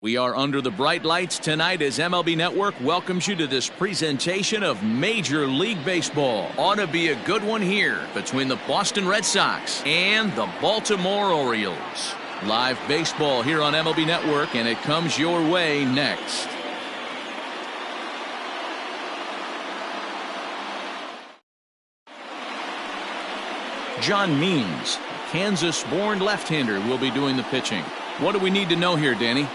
We are under the bright lights tonight as MLB Network welcomes you to this presentation of Major League Baseball. Ought to be a good one here between the Boston Red Sox and the Baltimore Orioles. Live baseball here on MLB Network, and it comes your way next. John Means, Kansas-born left-hander, will be doing the pitching. What do we need to know here, Danny?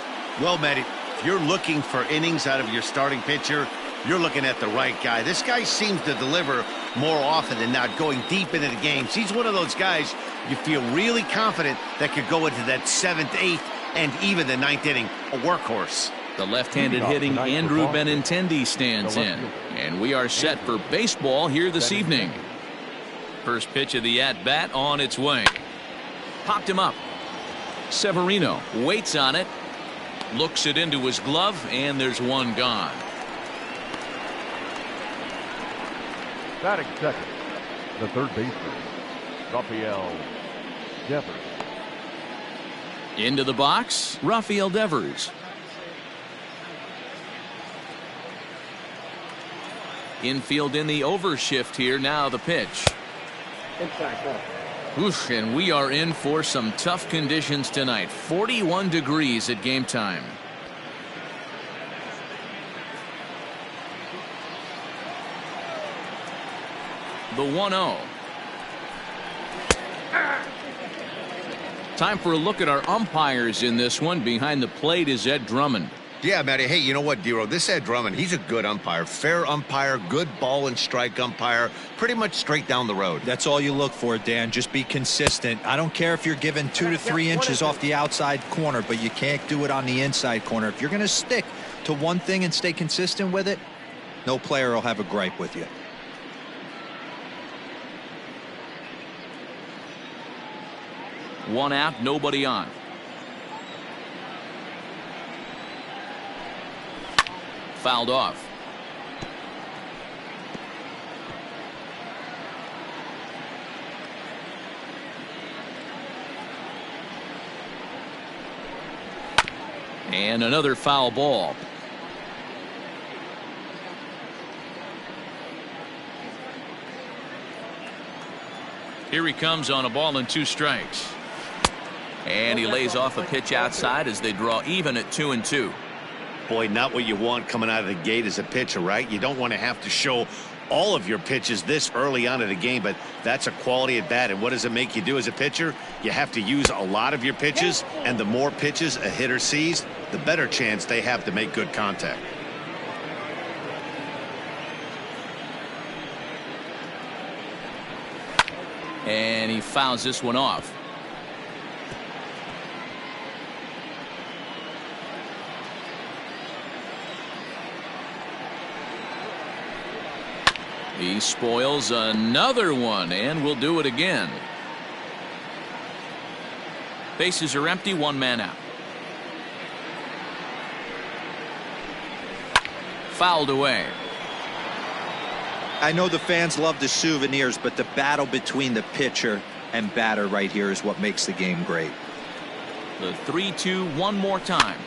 Well, Matty, if you're looking for innings out of your starting pitcher, you're looking at the right guy. This guy seems to deliver more often than not, going deep into the games. He's one of those guys you feel really confident that could go into that 7th, 8th, and even the 9th inning, a workhorse. The left-handed hitting Andrew Benintendi stands in, and we are set for baseball here this evening. First pitch of the at-bat on its way. Popped him up. Severino waits on it. Looks it into his glove, and there's one gone. Batting second, the third baseman, Rafael Devers. Into the box, Rafael Devers. Infield in the overshift here. Now the pitch. Oof, and we are in for some tough conditions tonight. 41 degrees at game time. The 1-0. Time for a look at our umpires in this one. Behind the plate is Ed Drummond. Yeah, Matty. Hey, you know what, Dero? This Ed Drummond, he's a good umpire. Fair umpire, good ball and strike umpire. Pretty much straight down the road. That's all you look for, Dan. Just be consistent. I don't care if you're given 2 to 3 inches off the outside corner, but you can't do it on the inside corner. If you're going to stick to one thing and stay consistent with it, no player will have a gripe with you. One out, nobody on. Fouled off. And another foul ball. Here he comes on a ball and 2 strikes. And he lays off a pitch outside as they draw even at 2-2. Boy, not what you want coming out of the gate as a pitcher, right? You don't want to have to show all of your pitches this early on in the game, but that's a quality at bat. And what does it make you do as a pitcher? You have to use a lot of your pitches, and the more pitches a hitter sees, the better chance they have to make good contact. And he fouls this one off. He spoils another one, and will do it again. Bases are empty, 1 man out. Fouled away. I know the fans love the souvenirs, but the battle between the pitcher and batter right here is what makes the game great. The 3-2 one more time.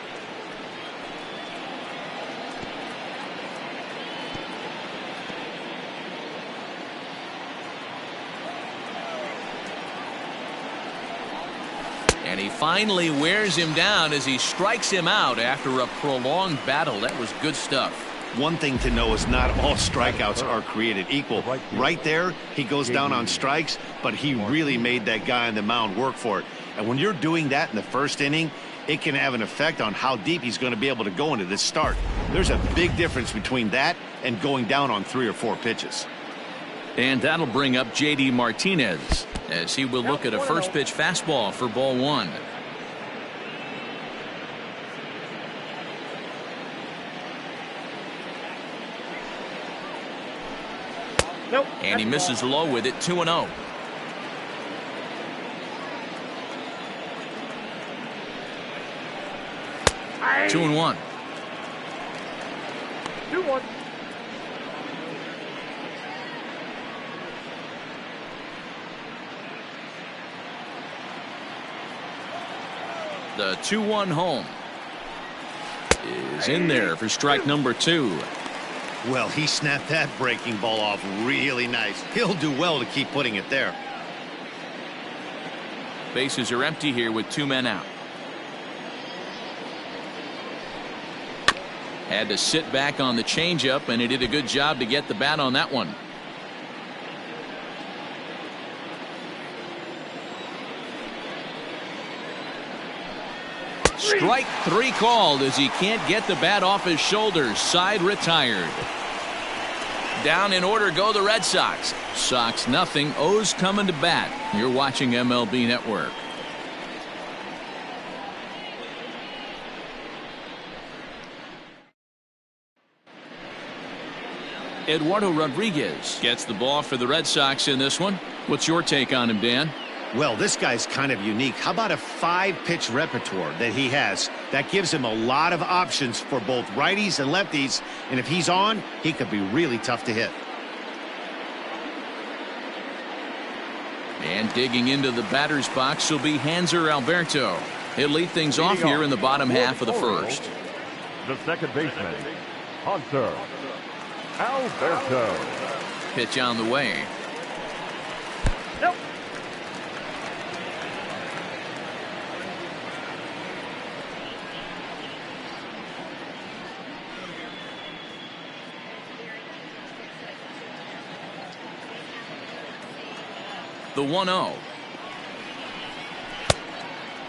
And he finally wears him down as he strikes him out after a prolonged battle. That was good stuff. One thing to know is not all strikeouts are created equal. Right there, he goes down on strikes, but he really made that guy on the mound work for it. And when you're doing that in the first inning, it can have an effect on how deep he's going to be able to go into this start. There's a big difference between that and going down on 3 or 4 pitches. And that'll bring up J.D. Martinez as he will look at a first pitch fastball for ball 1. Nope. And he misses low with it. 2-0. Aye. 2-1. 2-1. The 2-1 home. is in there for strike number 2. Well, he snapped that breaking ball off really nice. He'll do well to keep putting it there. Bases are empty here with 2 men out. Had to sit back on the changeup, and he did a good job to get the bat on that one. Strike 3 called as he can't get the bat off his shoulders. Side retired. Down in order go the Red Sox. Sox nothing. O's coming to bat. You're watching MLB Network. Eduardo Rodriguez gets the ball for the Red Sox in this one. What's your take on him, Dan? Well, this guy's kind of unique. How about a 5-pitch repertoire that he has? That gives him a lot of options for both righties and lefties. And if he's on, he could be really tough to hit. And digging into the batter's box will be Hanser Alberto. He'll lead things off here in the bottom half of the first. The second baseman, Hanser Alberto. Pitch on the way. Nope. The 1-0.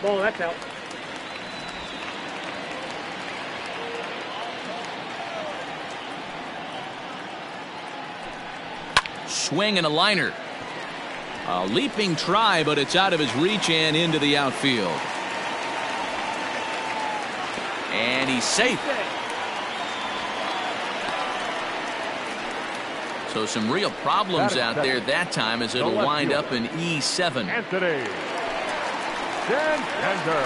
Ball, that's out. Swing and a liner. A leaping try, but it's out of his reach and into the outfield. And he's safe. So some real problems out there that time, as it'll wind up in E7. Anthony Santander.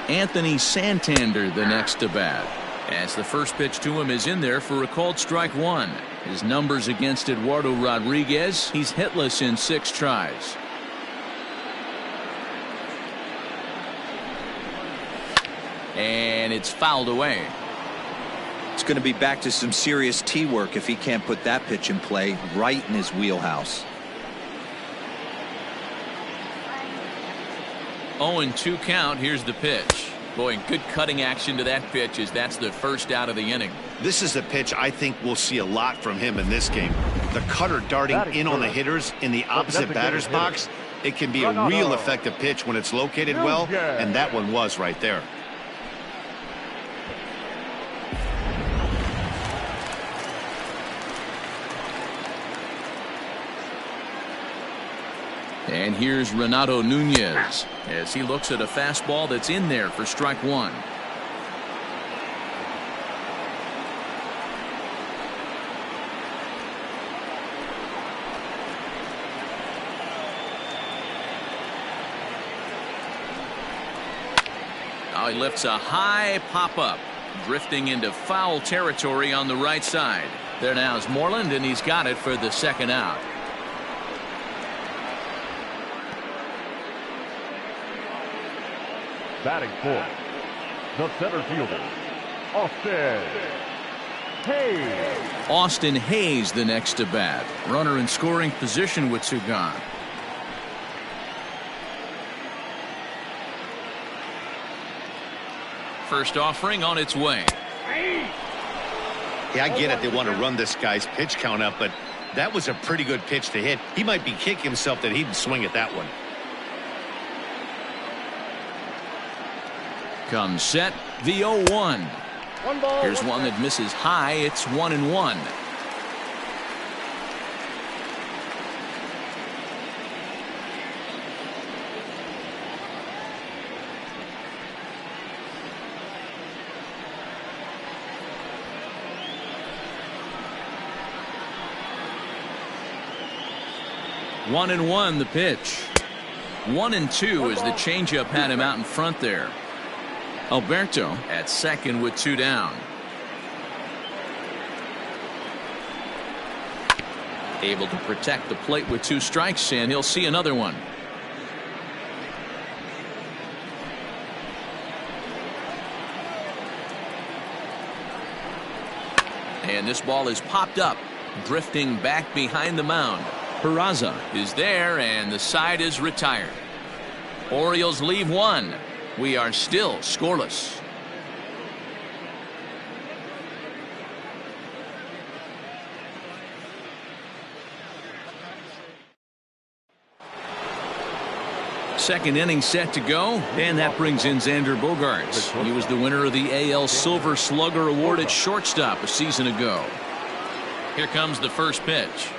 Anthony Santander the next to bat. As the first pitch to him is in there for a called strike 1. His numbers against Eduardo Rodriguez, he's hitless in 6 tries. And it's fouled away. It's going to be back to some serious tee work if he can't put that pitch in play right in his wheelhouse. 0-2 count. Here's the pitch. Boy, good cutting action to that pitch, as that's the first out of the inning. This is a pitch I think we'll see a lot from him in this game. The cutter darting in on the hitters in the opposite batter's box. It can be a real effective pitch when it's located well, and that one was right there. And here's Renato Nunez as he looks at a fastball that's in there for strike 1. Now he lifts a high pop-up, drifting into foul territory on the right side. There now is Moreland, and he's got it for the second out. Batting fourth, the center fielder, Austin Hayes. Austin Hayes the next to bat. Runner in scoring position with 2 gone. First offering on its way. Yeah, I get it. They want to run this guy's pitch count up, but that was a pretty good pitch to hit. He might be kicking himself that he didn't swing at that one. Comes set, the 0-1. Here's one that misses high. It's 1-1. One and one the pitch. 1-2 as the changeup had him out in front there. Alberto at second with 2 down. Able to protect the plate with 2 strikes, and he'll see another one. And this ball is popped up, drifting back behind the mound. Peraza is there, and the side is retired. Orioles leave one. We are still scoreless. Second inning set to go, and that brings in Xander Bogaerts. He was the winner of the AL Silver Slugger Award at shortstop a season ago. Here comes the first pitch.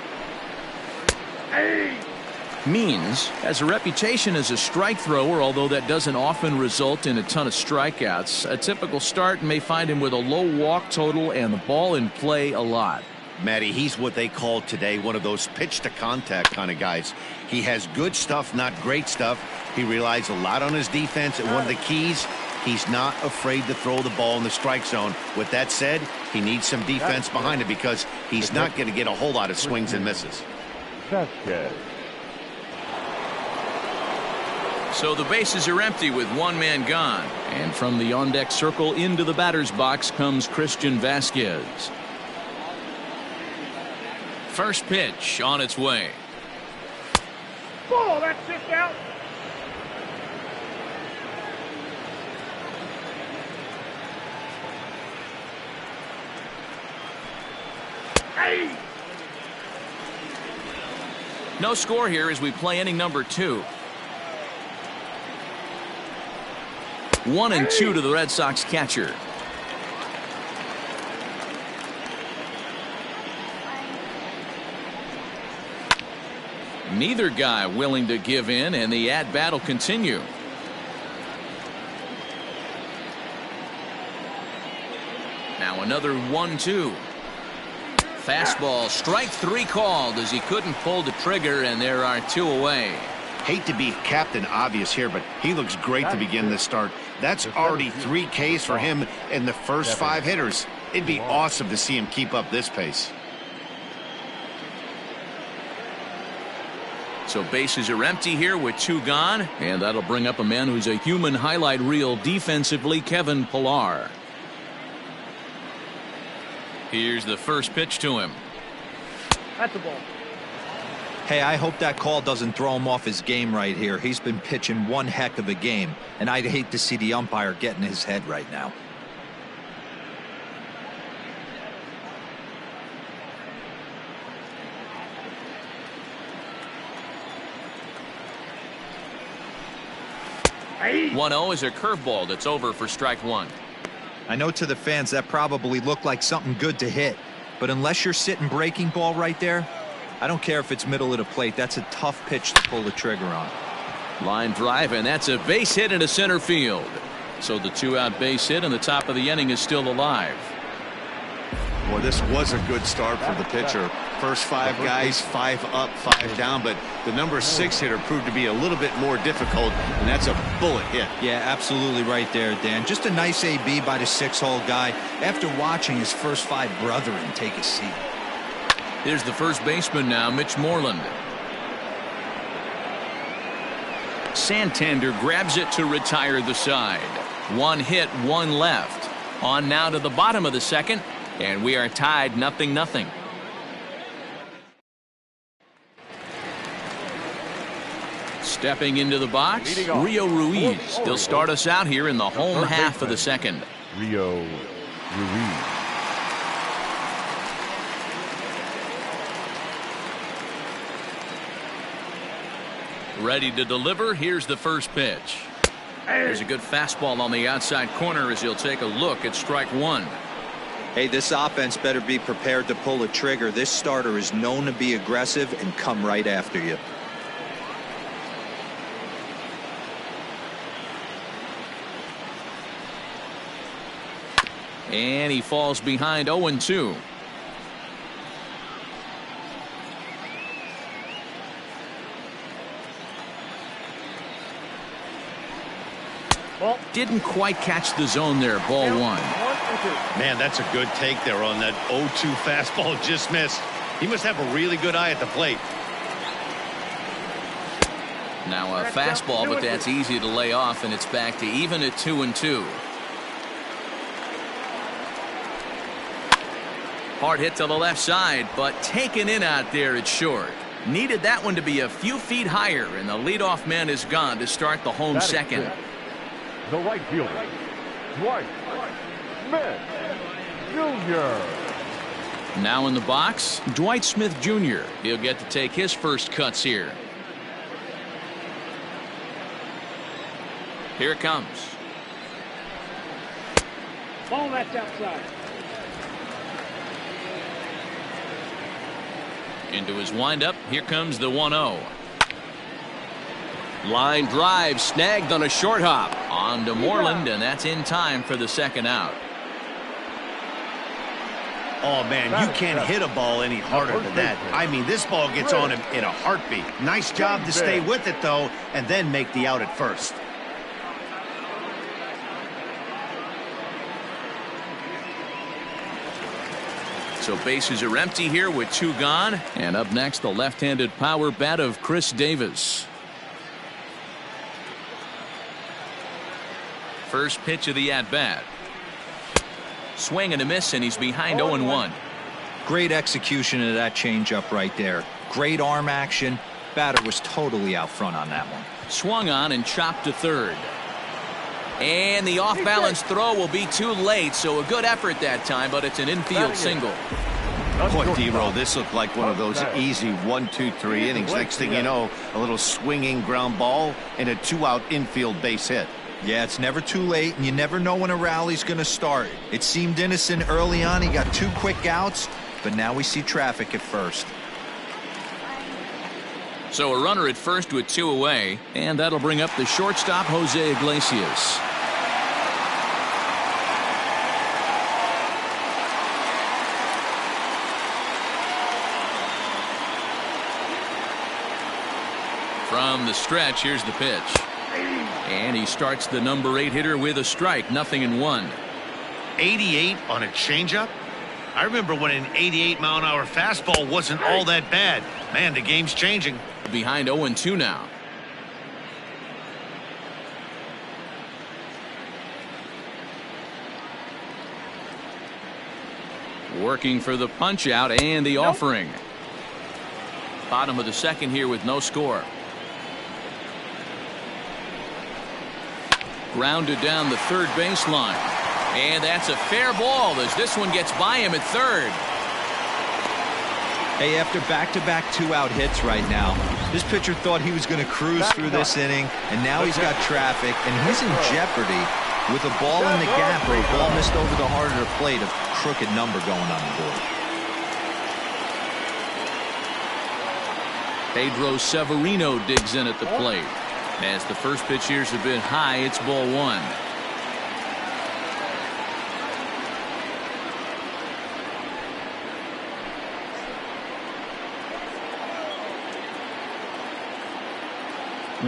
Means has a reputation as a strike thrower, although that doesn't often result in a ton of strikeouts. A typical start may find him with a low walk total and the ball in play a lot. Matty, he's what they call today one of those pitch to contact kind of guys. He has good stuff, not great stuff. He relies a lot on his defense, and one of the keys, he's not afraid to throw the ball in the strike zone. With that said, he needs some defense behind it because he's not going to get a whole lot of swings and misses. So the bases are empty with one man gone. And from the on-deck circle into the batter's box comes Christian Vasquez. First pitch on its way. Ball, that's it out. Hey! No score here as we play inning number 2. 1-2 to the Red Sox catcher. Neither guy willing to give in, and the at-bat will continue. Now another 1-2. Fastball, strike 3 called as he couldn't pull the trigger, and there are 2 away. Hate to be Captain Obvious here, but he looks great to begin this start. That's already 3 Ks for him in the first 5 hitters. It'd be awesome to see him keep up this pace. So bases are empty here with 2 gone, and that'll bring up a man who's a human highlight reel defensively, Kevin Pillar. Here's the first pitch to him. That's the ball. Hey, I hope that call doesn't throw him off his game right here. He's been pitching one heck of a game, and I'd hate to see the umpire get in his head right now. Hey. 1-0 is a curveball that's over for strike 1. I know to the fans that probably looked like something good to hit, but unless you're sitting breaking ball right there, I don't care if it's middle of the plate. That's a tough pitch to pull the trigger on. Line drive, and that's a base hit into center field. So the 2-out base hit, and the top of the inning is still alive. Well, this was a good start for the pitcher. First 5 guys, 5 up, 5 down, but the number 6 hitter proved to be a little bit more difficult, and that's a bullet hit. Yeah, absolutely right there, Dan. Just a nice AB by the 6-hole guy after watching his first 5 brethren take a seat. Here's the first baseman now, Mitch Moreland. Santander grabs it to retire the side. 1 hit, 1 left. On now to the bottom of the second, and we are tied 0-0. Stepping into the box, Rio Ruiz. He'll start us out here in the home half of the second. Rio Ruiz. Ready to deliver. Here's the first pitch. There's a good fastball on the outside corner as he'll take a look at strike 1. Hey, this offense better be prepared to pull a trigger. This starter is known to be aggressive and come right after you. And he falls behind 0-2. Didn't quite catch the zone there. Ball 1. Man, that's a good take there on that 0-2 fastball. Just missed. He must have a really good eye at the plate. Now a fastball, but that's easy to lay off, and it's back to even at 2-2. Hard hit to the left side, but taken in out there, it's short. Needed that one to be a few feet higher, and the leadoff man is gone to start the home second. The right fielder, Dwight Smith Jr. Now in the box, Dwight Smith Jr. He'll get to take his first cuts here. Here it comes. Ball, that's outside. Into his windup. Here comes the 1-0. Line drive snagged on a short hop. On to Moreland, and that's in time for the second out. Oh, man, you can't hit a ball any harder than that. I mean, this ball gets on him in a heartbeat. Nice job to stay with it, though, and then make the out at first. So bases are empty here with 2 gone. And up next, the left-handed power bat of Chris Davis. First pitch of the at-bat. Swing and a miss, and he's behind 0-1. Great execution of that changeup right there. Great arm action. Batter was totally out front on that one. Swung on and chopped to third. And the off-balance throw will be too late, so a good effort that time, but it's an infield single. Boy, D-Roll, this looked like one of those easy 1, 2, 3 innings. Next thing you know, a little swinging ground ball and a 2-out infield base hit. Yeah, it's never too late, and you never know when a rally's going to start. It seemed innocent early on. He got 2 quick outs, but now we see traffic at first. So a runner at first with 2 away, and that'll bring up the shortstop, Jose Iglesias. From the stretch, here's the pitch. And he starts the number 8 hitter with a strike, 0-1. 88 on a changeup? I remember when an 88-mile-an-hour fastball wasn't all that bad. Man, the game's changing. Behind 0-2 now. Working for the punch out and the offering. Bottom of the second here with no score. Grounded down the third baseline. And that's a fair ball as this one gets by him at third. Hey, after back-to-back 2-out hits right now, this pitcher thought he was going to cruise through this inning, and now he's got traffic, and he's in jeopardy with a ball in the gap or a ball missed over the heart of the plate, a crooked number going on the board. Pedro Severino digs in at the plate. As the first pitch here's a bit high, it's ball 1.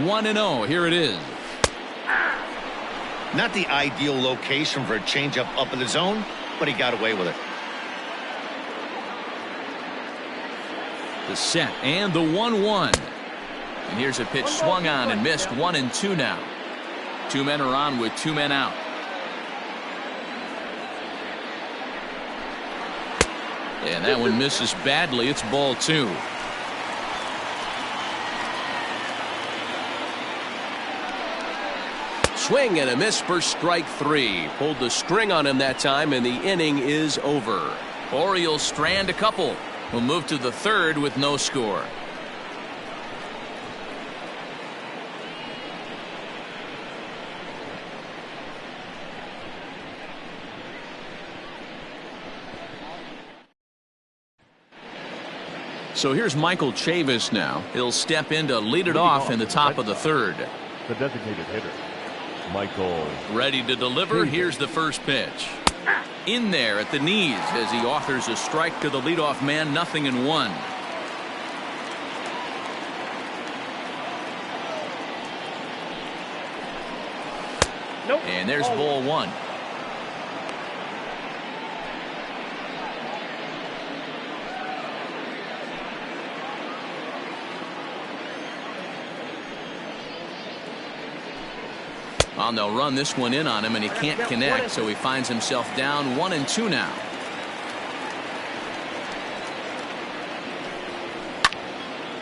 One and 0. Here it is. Not the ideal location for a changeup up in the zone, but he got away with it. The set and the 1-1. And here's a pitch swung on and missed. 1-2 now. 2 men are on with 2 men out. And that one misses badly. It's ball 2. Swing and a miss for strike 3. Pulled the string on him that time, and the inning is over. Orioles strand a couple. We'll move to the third with no score. So here's Michael Chavis now. He'll step in to lead it off in the top of the third. The designated hitter, Michael. Ready to deliver. Here's the first pitch. In there at the knees as he offers a strike to the leadoff man. 0-1. Nope. And there's ball 1. Well, they'll run this one in on him, and he can't connect, so he finds himself down 1-2 now.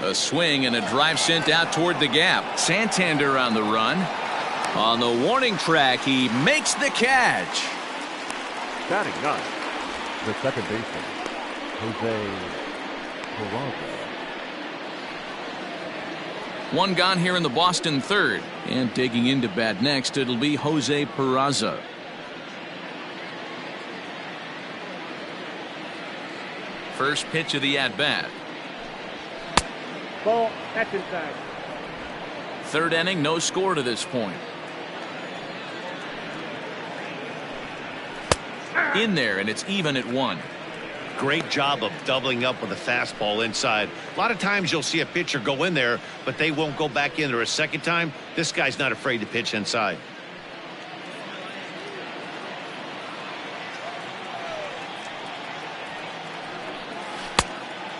A swing and a drive sent out toward the gap. Santander on the run. On the warning track, he makes the catch. Batting ninth, the second baseman, Jose Peraza. One gone here in the Boston third. And digging into bat next, it'll be Jose Peraza. First pitch of the at-bat. Ball. That's inside. Third inning, no score to this point. In there, and it's even at 1. Great job of doubling up with a fastball inside. A lot of times you'll see a pitcher go in there, but they won't go back in there a second time. This guy's not afraid to pitch inside.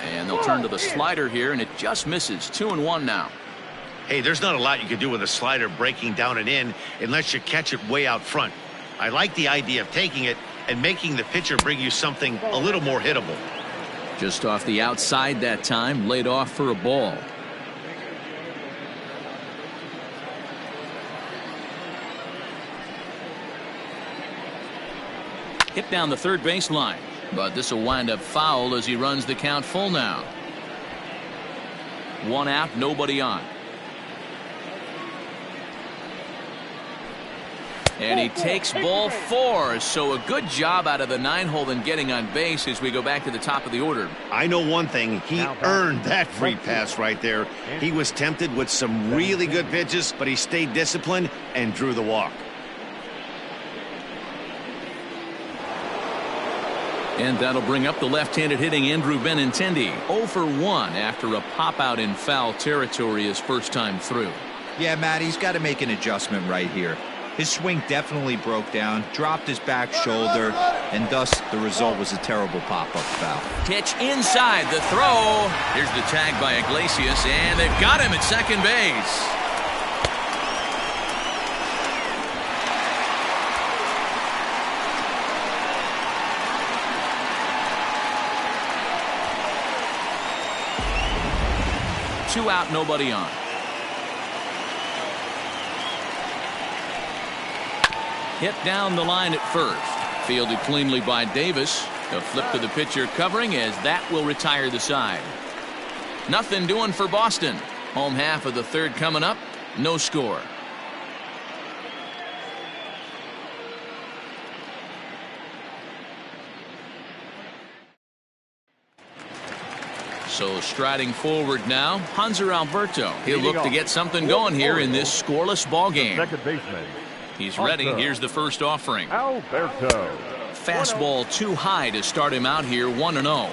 And they'll turn to the slider here, and it just misses. 2-1 now. Hey, there's not a lot you can do with a slider breaking down and in unless you catch it way out front. I like the idea of taking it and making the pitcher bring you something a little more hittable. Just off the outside that time, laid off for a ball. Hit down the third baseline, but this will wind up foul as he runs the count full now. 1 out, nobody on. And he takes ball 4, so a good job out of the 9-hole in getting on base as we go back to the top of the order. I know one thing, he earned that free pass right there. He was tempted with some really good pitches, but he stayed disciplined and drew the walk. And that'll bring up the left-handed hitting Andrew Benintendi. 0 for 1 after a pop-out in foul territory his first time through. Yeah, Matt, he's got to make an adjustment right here. His swing definitely broke down, dropped his back shoulder, and thus the result was a terrible pop-up foul. Pitch inside, the throw. Here's the tag by Iglesias, and they've got him at second base. Two out, nobody on. Hit down the line at first. Fielded cleanly by Davis. A flip to the pitcher covering as that will retire the side. Nothing doing for Boston. Home half of the third coming up. No score. So striding forward now, Hanser Alberto. He'll look to get something going here in this scoreless ball game. Second baseman. He's ready. Here's the first offering. Alberto. Fastball too high to start him out here 1-0.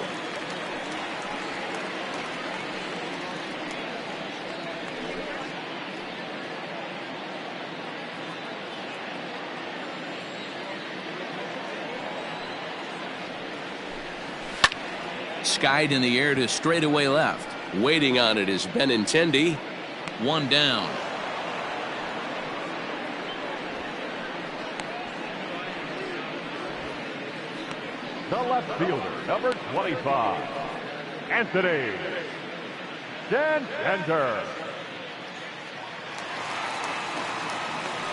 Skied in the air to straightaway left. Waiting on it is Benintendi. 1 down. The left fielder, number 25, Anthony Santander.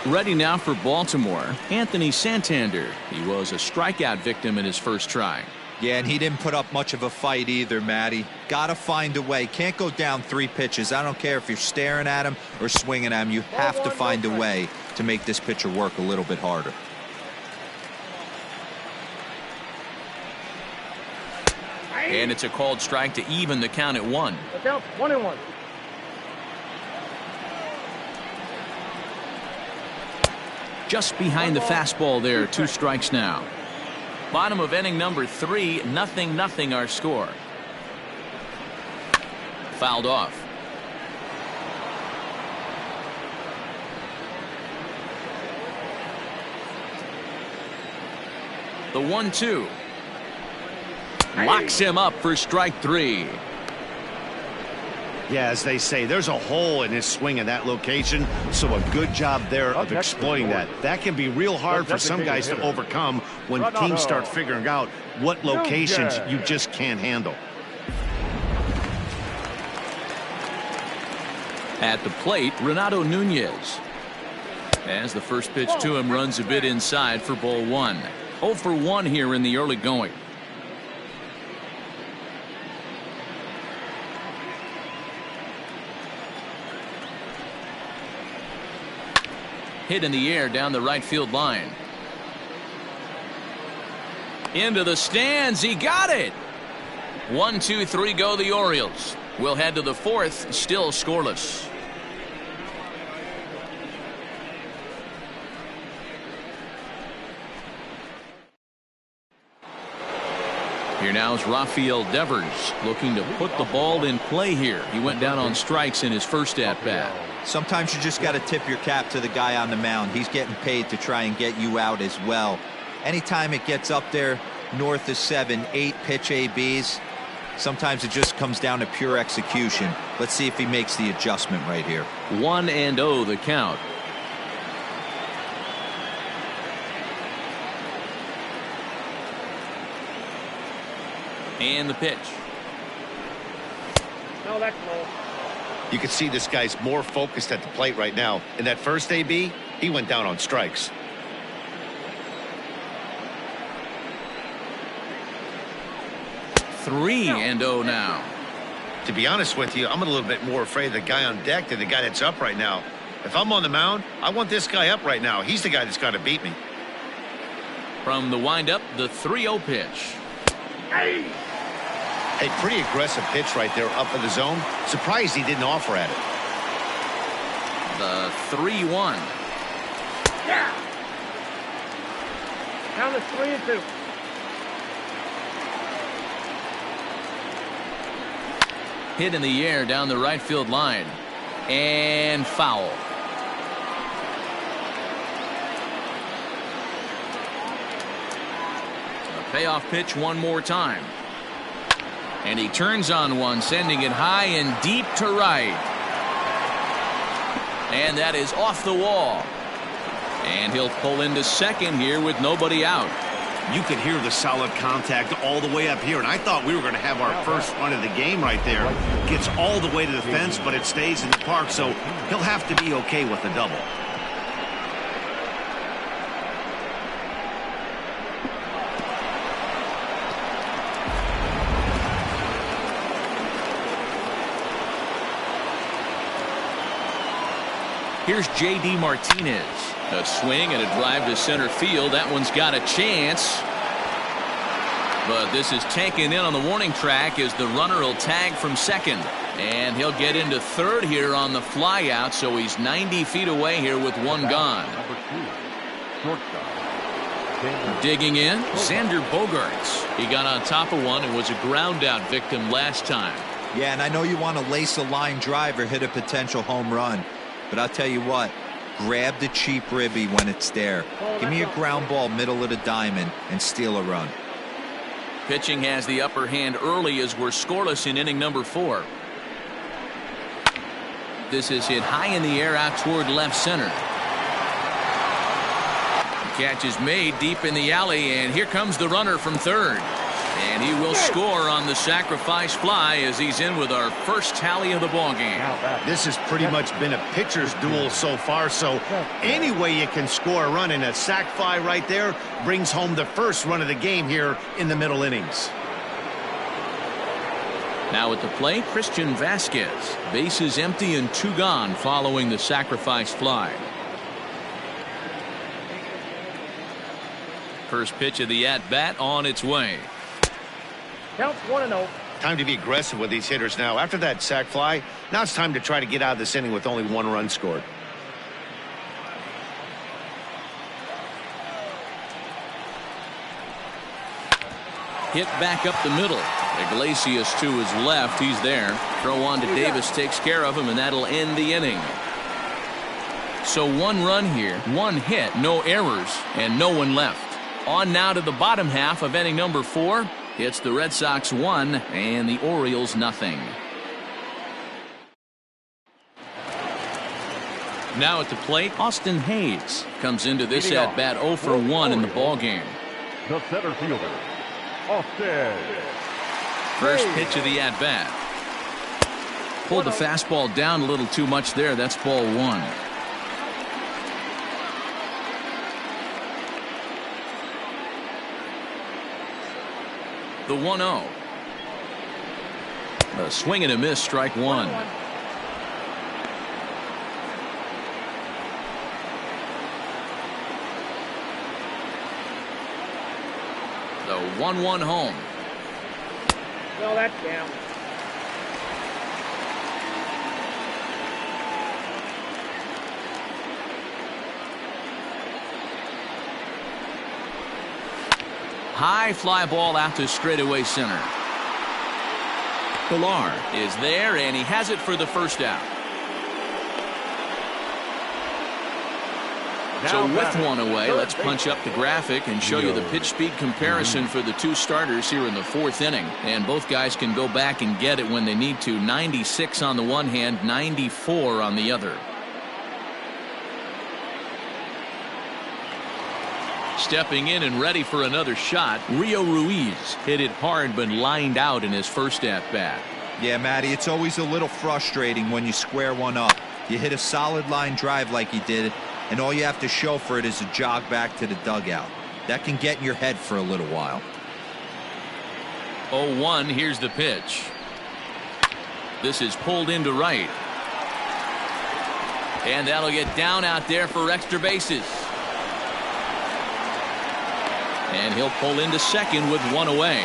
Ready now for Baltimore, Anthony Santander. He was a strikeout victim in his first try. Yeah, and he didn't put up much of a fight either, Matty. Gotta find a way. Can't go down 3 pitches. I don't care if you're staring at him or swinging at him. You have to find a way to make this pitcher work a little bit harder. And it's a called strike to even the count at 1. Look out, 1-1. Just behind the fastball there. 2 strikes now. Bottom of inning number 3. 0-0 our score. Fouled off. The 1-2. Locks him up for strike 3. Yeah, as they say, there's a hole in his swing in that location, so a good job there of exploiting that. That can be real hard for some guys to overcome when teams start figuring out what locations you just can't handle. At the plate, Renato Nunez. As the first pitch to him runs a bit inside for ball 1. 0 for 1 here in the early going. Hit in the air down the right field line. Into the stands. He got it. 1, 2, 3 go the Orioles. We'll head to the 4th, still scoreless. Here now is Rafael Devers looking to put the ball in play here. He went down on strikes in his first at bat. Sometimes you just got to tip your cap to the guy on the mound. He's getting paid to try and get you out as well. Anytime it gets up there north of 7, 8 pitch ABs, sometimes it just comes down to pure execution. Let's see if he makes the adjustment right here. 1-0 the count. And the pitch. No, that's low. You can see this guy's more focused at the plate right now. In that first AB, he went down on strikes. Three and 0 now. To be honest with you, I'm a little bit more afraid of the guy on deck than the guy that's up right now. If I'm on the mound, I want this guy up right now. He's the guy that's got to beat me. From the windup, the 3-0 pitch. Hey, pretty aggressive pitch right there up in the zone. Surprised he didn't offer at it. The 3-1. Yeah. Count is 3-2. Hit in the air down the right field line. And foul. A payoff pitch one more time. And he turns on one, sending it high and deep to right. And that is off the wall. And he'll pull into second here with nobody out. You could hear the solid contact all the way up here, and I thought we were going to have our first run of the game right there. Gets all the way to the fence, but it stays in the park, so he'll have to be okay with the double. Here's J.D. Martinez. A swing and a drive to center field. That one's got a chance. But this is taken in on the warning track as the runner will tag from second. And he'll get into third here on the flyout, so he's 90 feet away here with one gone. Digging in, Xander Bogaerts. He got on top of one and was a ground out victim last time. Yeah, and I know you want to lace a line drive or hit a potential home run. But I'll tell you what, grab the cheap ribby when it's there. Give me a ground ball middle of the diamond and steal a run. Pitching has the upper hand early as we're scoreless in inning number 4. This is hit high in the air out toward left center. The catch is made deep in the alley, and here comes the runner from third. And he will score on the sacrifice fly as he's in with our first tally of the ballgame. This has pretty much been a pitcher's duel so far, so any way you can score a run, and a sac fly right there brings home the first run of the game here in the middle innings. Now at the plate, Christian Vasquez. Bases empty and 2 gone following the sacrifice fly. First pitch of the at-bat on its way. Counts 1-0. Time to be aggressive with these hitters now. After that sac fly, now it's time to try to get out of this inning with only 1 run scored. Hit back up the middle. Iglesias to his left. He's there. Throw on to Davis takes care of him, and that'll end the inning. So 1 run here, 1 hit, no errors, and no one left. On now to the bottom half of inning number 4. It's the Red Sox 1 and the Orioles nothing. Now at the plate, Austin Hayes comes into this at bat 0 for 1 in the ball game. The center fielder, Austin. First pitch of the at bat. Pulled the fastball down a little too much there. That's ball one. The 1-0. A swing and a miss, strike one. The 1-1 home. Well, that's down. High fly ball out to straightaway center. Pilar is there, and he has it for the first out. So with one away, let's punch up the graphic and show you the pitch speed comparison for the two starters here in the fourth inning. And both guys can go back and get it when they need to. 96 on the one hand, 94 on the other. Stepping in and ready for another shot, Rio Ruiz hit it hard but lined out in his first at-bat. Yeah, Matty, it's always a little frustrating when you square one up. You hit a solid line drive like he did, and all you have to show for it is a jog back to the dugout. That can get in your head for a little while. 0-1, here's the pitch. This is pulled into right. And that'll get down out there for extra bases. And he'll pull into second with one away.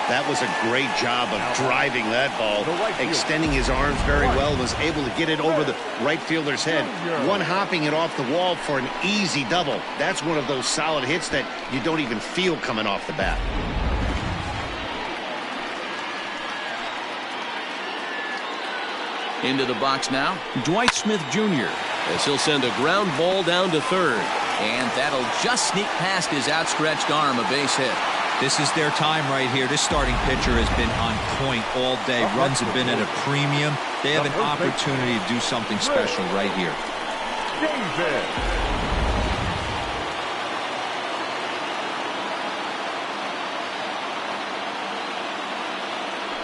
That was a great job of driving that ball, extending his arms very well, was able to get it over the right fielder's head, one hopping it off the wall for an easy double. That's one of those solid hits that you don't even feel coming off the bat. Into the box now, Dwight Smith Jr. as he'll send a ground ball down to third. And that'll just sneak past his outstretched arm, a base hit. This is their time right here. This starting pitcher has been on point all day. Runs have been at a premium. They have an opportunity to do something special right here.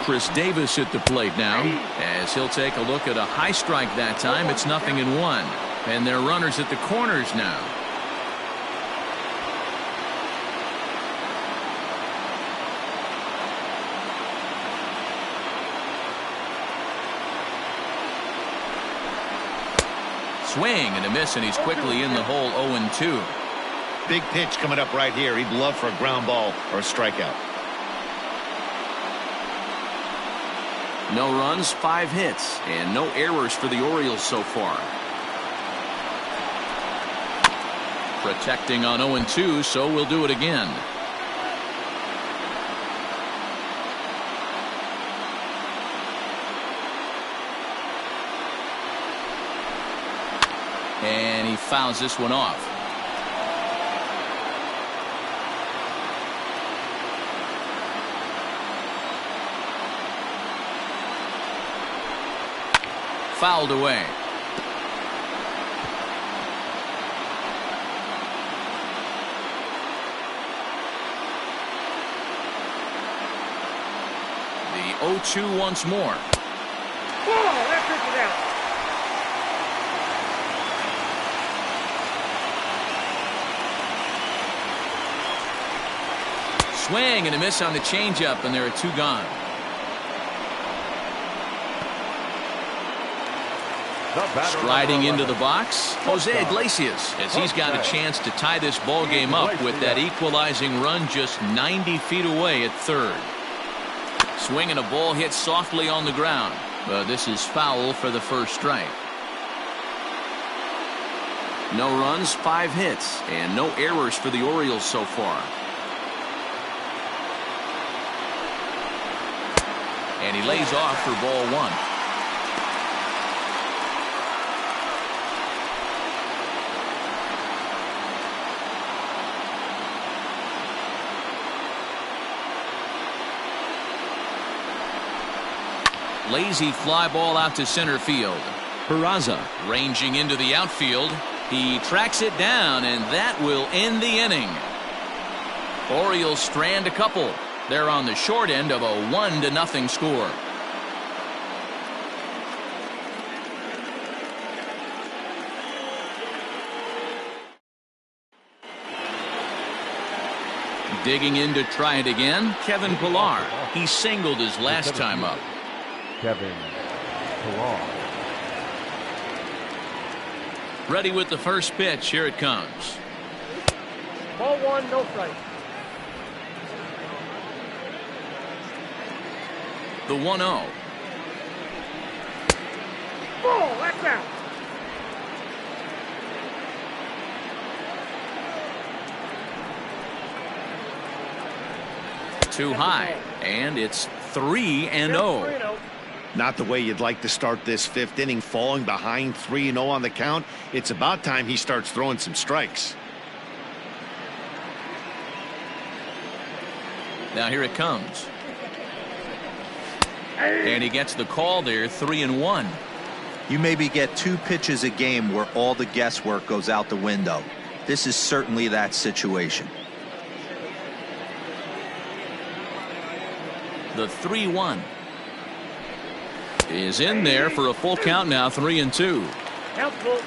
Chris Davis at the plate now as he'll take a look at a high strike that time. It's 0-1. And they're runners at the corners now. Swing and a miss, and he's quickly in the hole. 0-2. Big pitch coming up right here. He'd love for a ground ball or a strikeout. No runs, 5 hits, and no errors for the Orioles so far. Protecting on 0-2, so we'll do it again. And he fouls this one off. Fouled away. The 0-2 once more. Whoa, that pitch is out. Swing and a miss on the changeup, and there are 2 gone. Striding into the box, Jose Iglesias, as he's got a chance to tie this ball game up with that equalizing run just 90 feet away at third. Swinging a ball hit softly on the ground, but this is foul for the first strike. No runs, 5 hits, and no errors for the Orioles so far. And he lays off for ball 1. Lazy fly ball out to center field. Peraza ranging into the outfield. He tracks it down, and that will end the inning. Orioles strand a couple. They're on the short end of a 1-0 score. Digging in to try it again, Kevin Pillar. He singled his last time up. Kevin Pillar. Ready with the first pitch. Here it comes. Ball one, no strike. The 1-0. Ball, that's out. Too high, and it's 3-0. Not the way you'd like to start this fifth inning, falling behind 3-0 on the count. It's about time he starts throwing some strikes. Now here it comes. And he gets the call there, 3-1. You maybe get 2 pitches a game where all the guesswork goes out the window. This is certainly that situation. The 3-1 is in there for a full count now, 3-2. Helpful.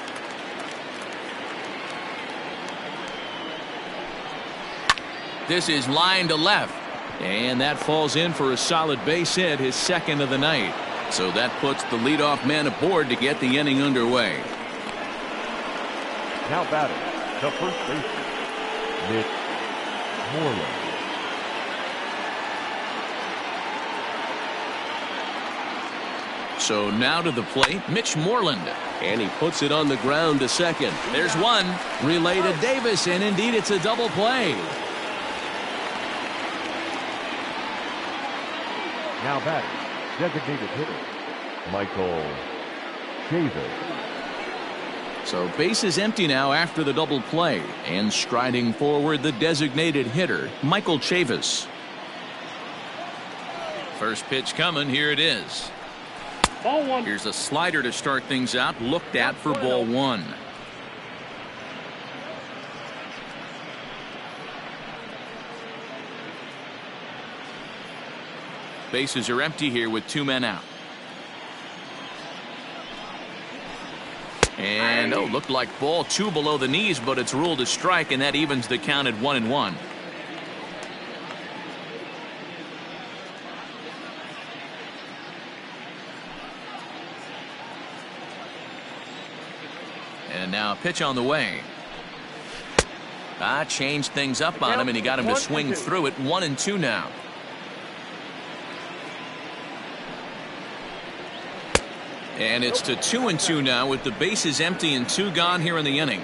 This is line to left, and that falls in for a solid base hit, his second of the night. So that puts the leadoff man aboard to get the inning underway. Now batting, the first baseman, Mitch Moreland. So now to the plate, Mitch Moreland. And he puts it on the ground to second. There's one. Relay to Davis, and indeed it's a double play. Now batting, designated hitter, Michael Chavis. So base is empty now after the double play. And striding forward, the designated hitter, Michael Chavis. First pitch coming. Here it is. Ball one. Here's a slider to start things out. Looked at for ball one. Bases are empty here with 2 men out. And looked like ball 2 below the knees, but it's ruled a strike, and that evens the count at 1-1. And now a pitch on the way. Changed things up on him, and he got him to swing through it. 1-2 now. And it's to 2-2 now with the bases empty and 2 gone here in the inning.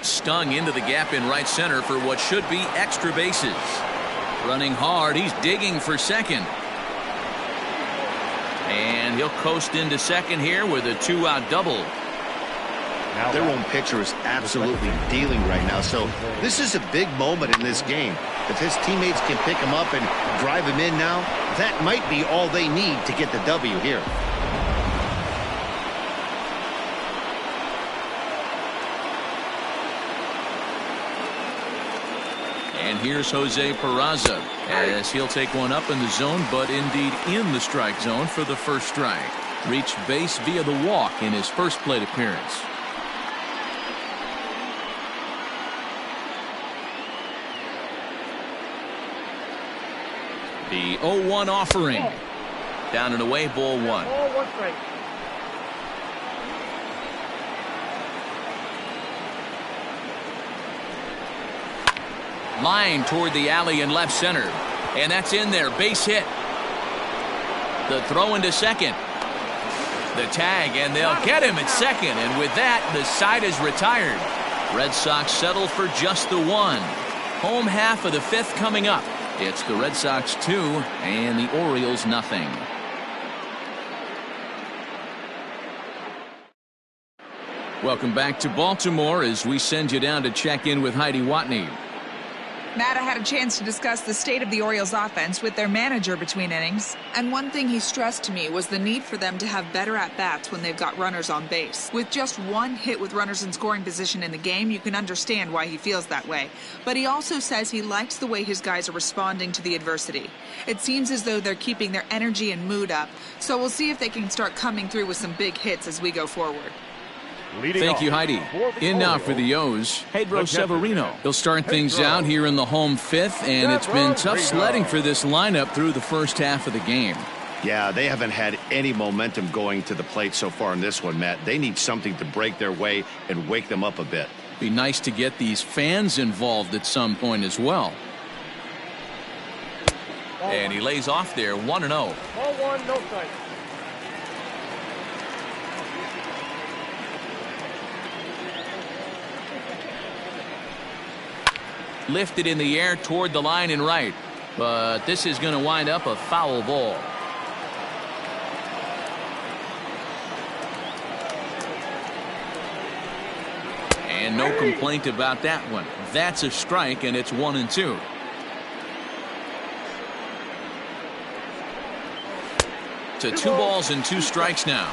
Stung into the gap in right center for what should be extra bases. Running hard, he's digging for second. And he'll coast into second here with a 2-out double. Their own pitcher is absolutely dealing right now, so this is a big moment in this game. If his teammates can pick him up and drive him in now, that might be all they need to get the W here. And here's Jose Peraza as he'll take one up in the zone, but indeed in the strike zone for the first strike. Reached base via the walk in his first plate appearance. The 0-1 offering. Down and away, ball 1. Ball one strike. Line toward the alley in left center. And that's in there. Base hit. The throw into second. The tag, and they'll get him at second. And with that, the side is retired. Red Sox settle for just the 1. Home half of the 5th coming up. It's the Red Sox 2 and the Orioles nothing. Welcome back to Baltimore as we send you down to check in with Heidi Watney. Matt, I had a chance to discuss the state of the Orioles offense with their manager between innings. And one thing he stressed to me was the need for them to have better at-bats when they've got runners on base. With just 1 hit with runners in scoring position in the game, you can understand why he feels that way. But he also says he likes the way his guys are responding to the adversity. It seems as though they're keeping their energy and mood up. So we'll see if they can start coming through with some big hits as we go forward. Thank you, Heidi. In now for the O's, Pedro Severino. He'll start things out here in the home fifth, and it's been tough sledding for this lineup through the first half of the game. Yeah, they haven't had any momentum going to the plate so far in this one, Matt. They need something to break their way and wake them up a bit. Be nice to get these fans involved at some point as well. And he lays off there, 1-0. Ball one, no strike. Lifted in the air toward the line and right, but this is going to wind up a foul ball. And no complaint about that one. That's a strike, and it's 1-2. To 2 balls and 2 strikes now.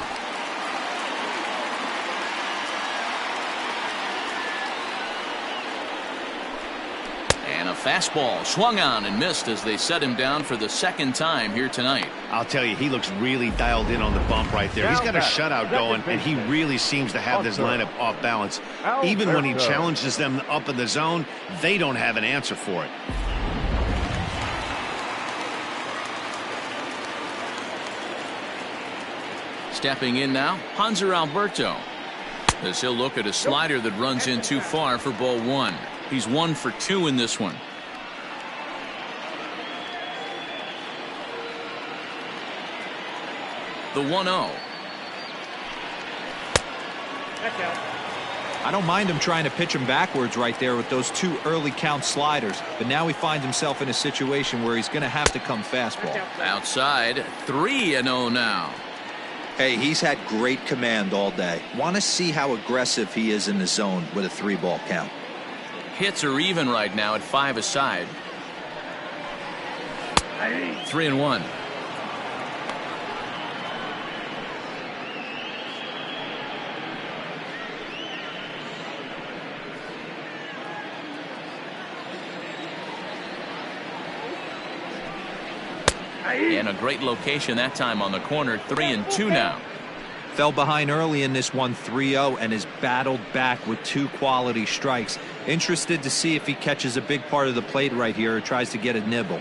And a fastball swung on and missed as they set him down for the second time here tonight. I'll tell you, he looks really dialed in on the bump right there. He's got a shutout going, and he really seems to have this lineup off balance. Even when he challenges them up in the zone, they don't have an answer for it. Stepping in now, Hanser Alberto. As he'll look at a slider that runs in too far for ball 1. He's 1 for 2 in this one. The 1-0. I don't mind him trying to pitch him backwards right there with those 2 early count sliders, but now he finds himself in a situation where he's going to have to come fastball. Outside, 3-0 now. Hey, he's had great command all day. Want to see how aggressive he is in the zone with a 3-ball count. Hits are even right now at 5 aside. 3-1. And a great location that time on the corner. 3-2 now. Fell behind early in this one, 3-0, and has battled back with 2 quality strikes. Interested to see if he catches a big part of the plate right here or tries to get a nibble.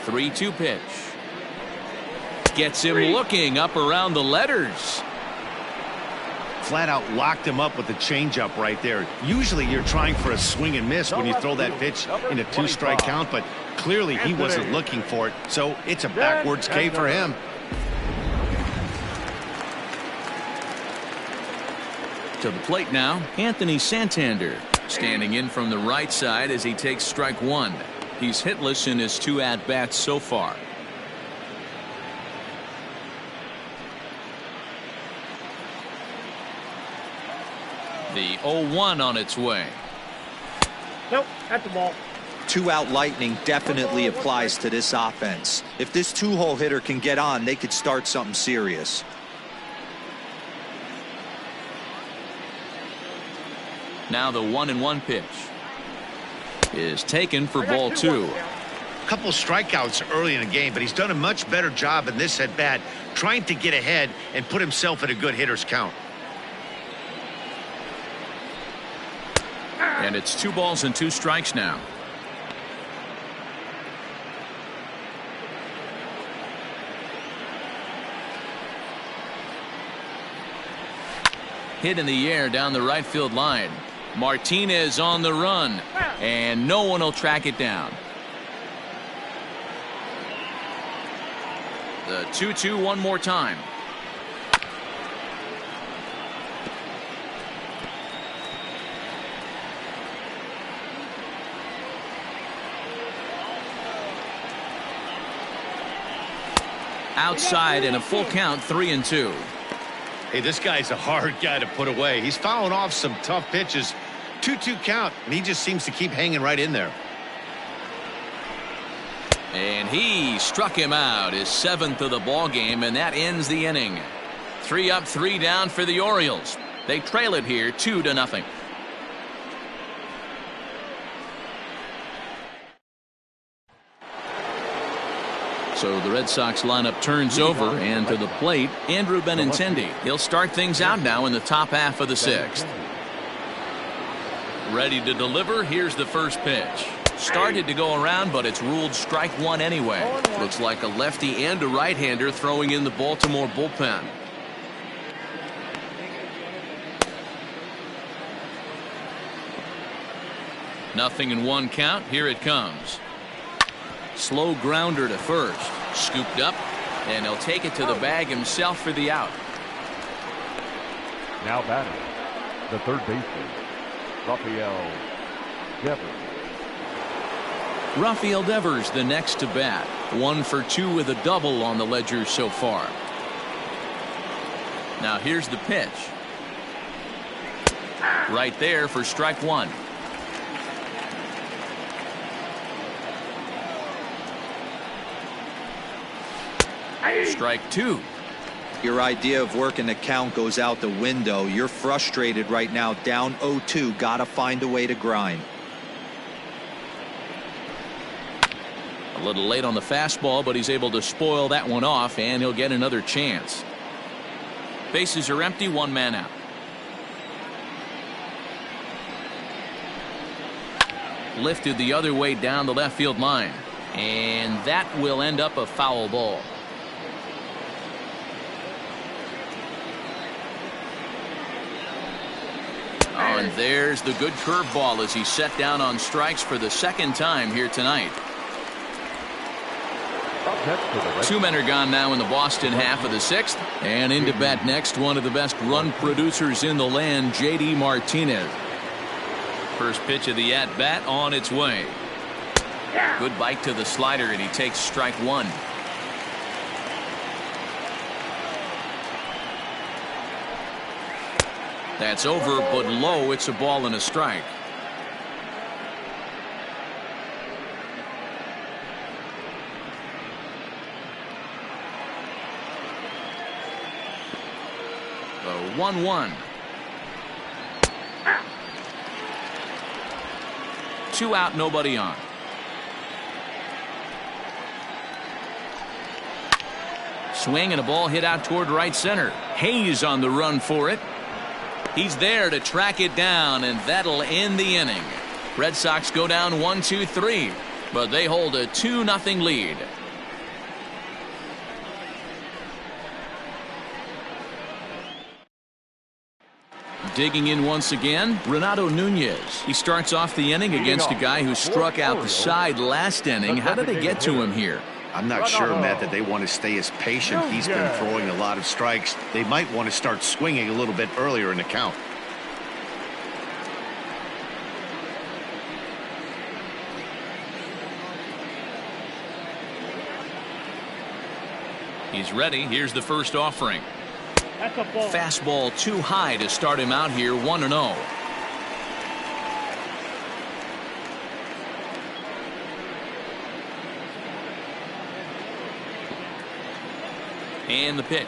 3-2 pitch. Gets him looking up around the letters. Flat out locked him up with the changeup right there. Usually you're trying for a swing and miss when you throw that pitch in a 2-strike count, but clearly he wasn't looking for it, so it's a backwards K for him. To the plate now, Anthony Santander, standing in from the right side as he takes strike 1. He's hitless in his 2 at-bats so far. The 0-1 on its way. Nope, at the ball. 2-out lightning definitely applies to this offense. If this 2-hole hitter can get on, they could start something serious. Now the 1-1 pitch is taken for ball 2. A couple strikeouts early in the game, but he's done a much better job in this at bat trying to get ahead and put himself in a good hitter's count. And it's 2 balls and 2 strikes now. Hit in the air down the right field line. Martinez on the run, and no one will track it down. The 2-2 one more time. Outside and a full count, 3-2. Hey, this guy's a hard guy to put away. He's fouling off some tough pitches. 2-2 count, and he just seems to keep hanging right in there. And he struck him out, his 7th of the ball game, and that ends the inning. 3 up, 3 down for the Orioles. They trail it here 2-0. So the Red Sox lineup turns over, and to the plate, Andrew Benintendi. He'll start things out now in the top half of the 6th. Ready to deliver. Here's the first pitch. Started to go around, but it's ruled strike one anyway. Looks like a lefty and a right-hander throwing in the Baltimore bullpen. Nothing in one count. Here it comes. Slow grounder to first. Scooped up, and he'll take it to the bag himself for the out. Now batting, the third baseman, Rafael Devers. Rafael Devers the next to bat. 1 for 2 with a double on the ledger so far. Now here's the pitch. Right there for strike one. Strike two. Your idea of working the count goes out the window. You're frustrated right now, down 0-2. Got to find a way to grind. A little late on the fastball, but he's able to spoil that one off, and he'll get another chance. Bases are empty, 1 man out. Lifted the other way down the left field line, and that will end up a foul ball. Oh, and there's the good curveball as he's set down on strikes for the second time here tonight. 2 men are gone now in the Boston half of the 6th, and into bat next, one of the best run producers in the land, J.D. Martinez. First pitch of the at-bat on its way. Good bite to the slider, and he takes strike one. That's over, but low. It's a ball and a strike. The 1-1. 2 out, nobody on. Swing and a ball hit out toward right center. Hayes on the run for it. He's there to track it down, and that'll end the inning. Red Sox go down 1-2-3, but they hold a 2-0 lead. Digging in once again, Renato Nunez. He starts off the inning against a guy who struck out the side last inning. How did they get to him here? I'm not sure, Matt, that they want to stay as patient. He's been throwing a lot of strikes. They might want to start swinging a little bit earlier in the count. He's ready. Here's the first offering. That's a ball. Fastball too high to start him out here, 1-0. And the pitch.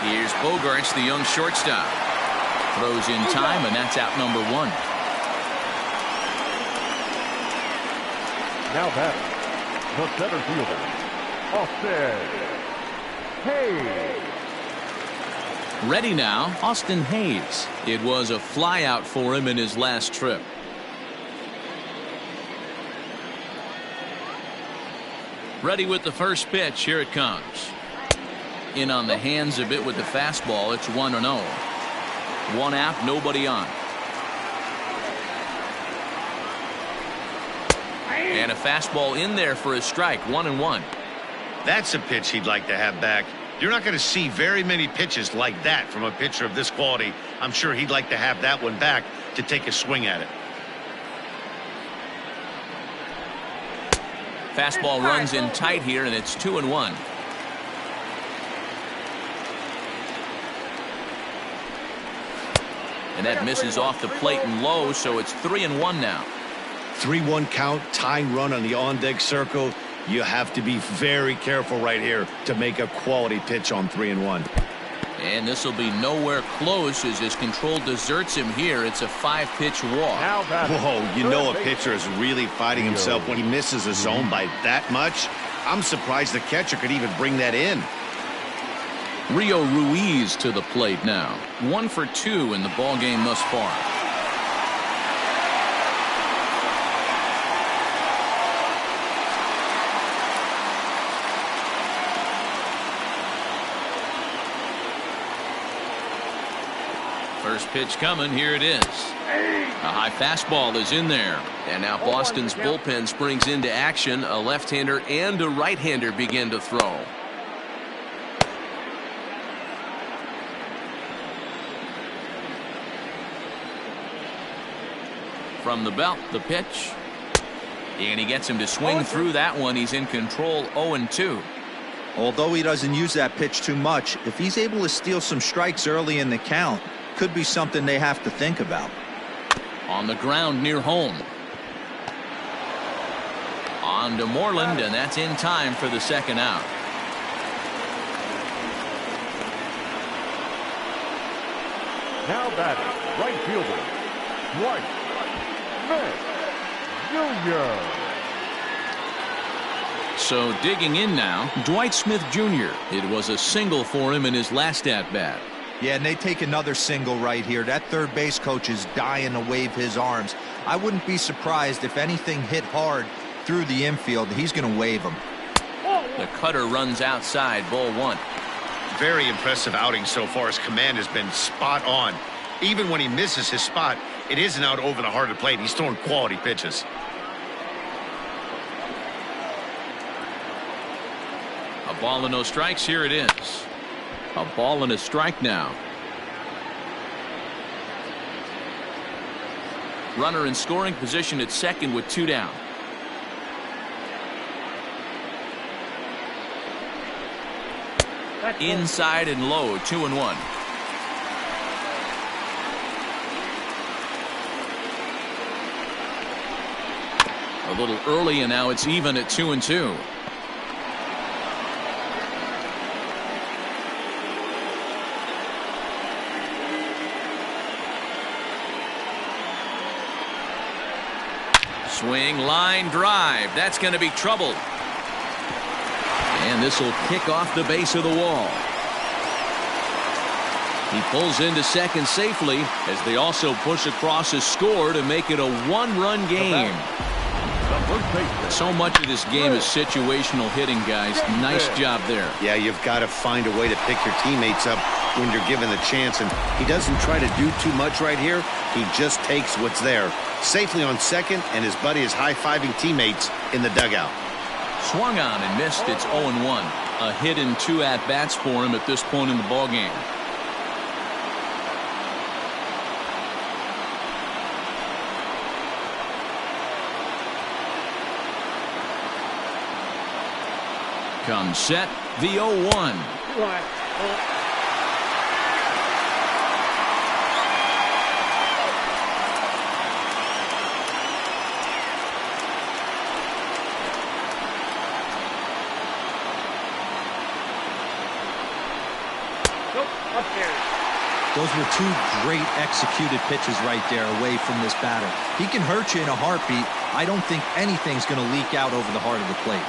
Here's Bogarts, the young shortstop. Throws in time, and that's out number 1. Now batting, the center fielder, Austin Hayes. Ready now, Austin Hayes. It was a flyout for him in his last trip. Ready with the first pitch. Here it comes. In on the hands a bit with the fastball. It's 1-0. 1 out, nobody on. And a fastball in there for a strike. 1-1. That's a pitch he'd like to have back. You're not going to see very many pitches like that from a pitcher of this quality. I'm sure he'd like to have that one back to take a swing at it. Fastball runs in tight here, and it's 2-1. And that misses off the plate and low, so it's 3-1 now. 3-1 count, tying run on the on-deck circle. You have to be very careful right here to make a quality pitch on 3-1. And this will be nowhere close as his control deserts him here. It's a 5-pitch walk. Whoa, you know a pitcher is really fighting himself when he misses a zone by that much. I'm surprised the catcher could even bring that in. Rio Ruiz to the plate now. 1 for 2 in the ballgame thus far. First pitch coming. Here it is. A high fastball is in there. And now Boston's bullpen springs into action. A left-hander and a right-hander begin to throw. From the belt, the pitch. And he gets him to swing through that one. He's in control, 0-2. Although he doesn't use that pitch too much, if he's able to steal some strikes early in the count, could be something they have to think about. On the ground near home. On to Moreland, and that's in time for the second out. Now batting, right fielder, Dwight Smith Jr. So digging in now, Dwight Smith Jr. It was a single for him in his last at-bat. Yeah, and they take another single right here. That third base coach is dying to wave his arms. I wouldn't be surprised if anything hit hard through the infield. He's going to wave them. The cutter runs outside, ball 1. Very impressive outing so far. His command has been spot on. Even when he misses his spot, it isn't out over the heart of the plate. He's throwing quality pitches. A ball and no strikes. Here it is. A ball and a strike now. Runner in scoring position at second with 2 down. Inside and low, 2-1. A little early, and now it's even at 2-2. Swing, line drive. That's going to be trouble. And this will kick off the base of the wall. He pulls into second safely as they also push across a score to make it a 1-run game. So much of this game is situational hitting, guys. Nice job there. Yeah, you've got to find a way to pick your teammates up when you're given the chance, and he doesn't try to do too much right here. He just takes what's there. Safely on second, and his buddy is high-fiving teammates in the dugout. Swung on and missed. It's 0-1. A hit in 2 at-bats for him at this point in the ballgame. Comes set, the 0-1. Those were 2 great executed pitches right there away from this batter. He can hurt you in a heartbeat. I don't think anything's going to leak out over the heart of the plate.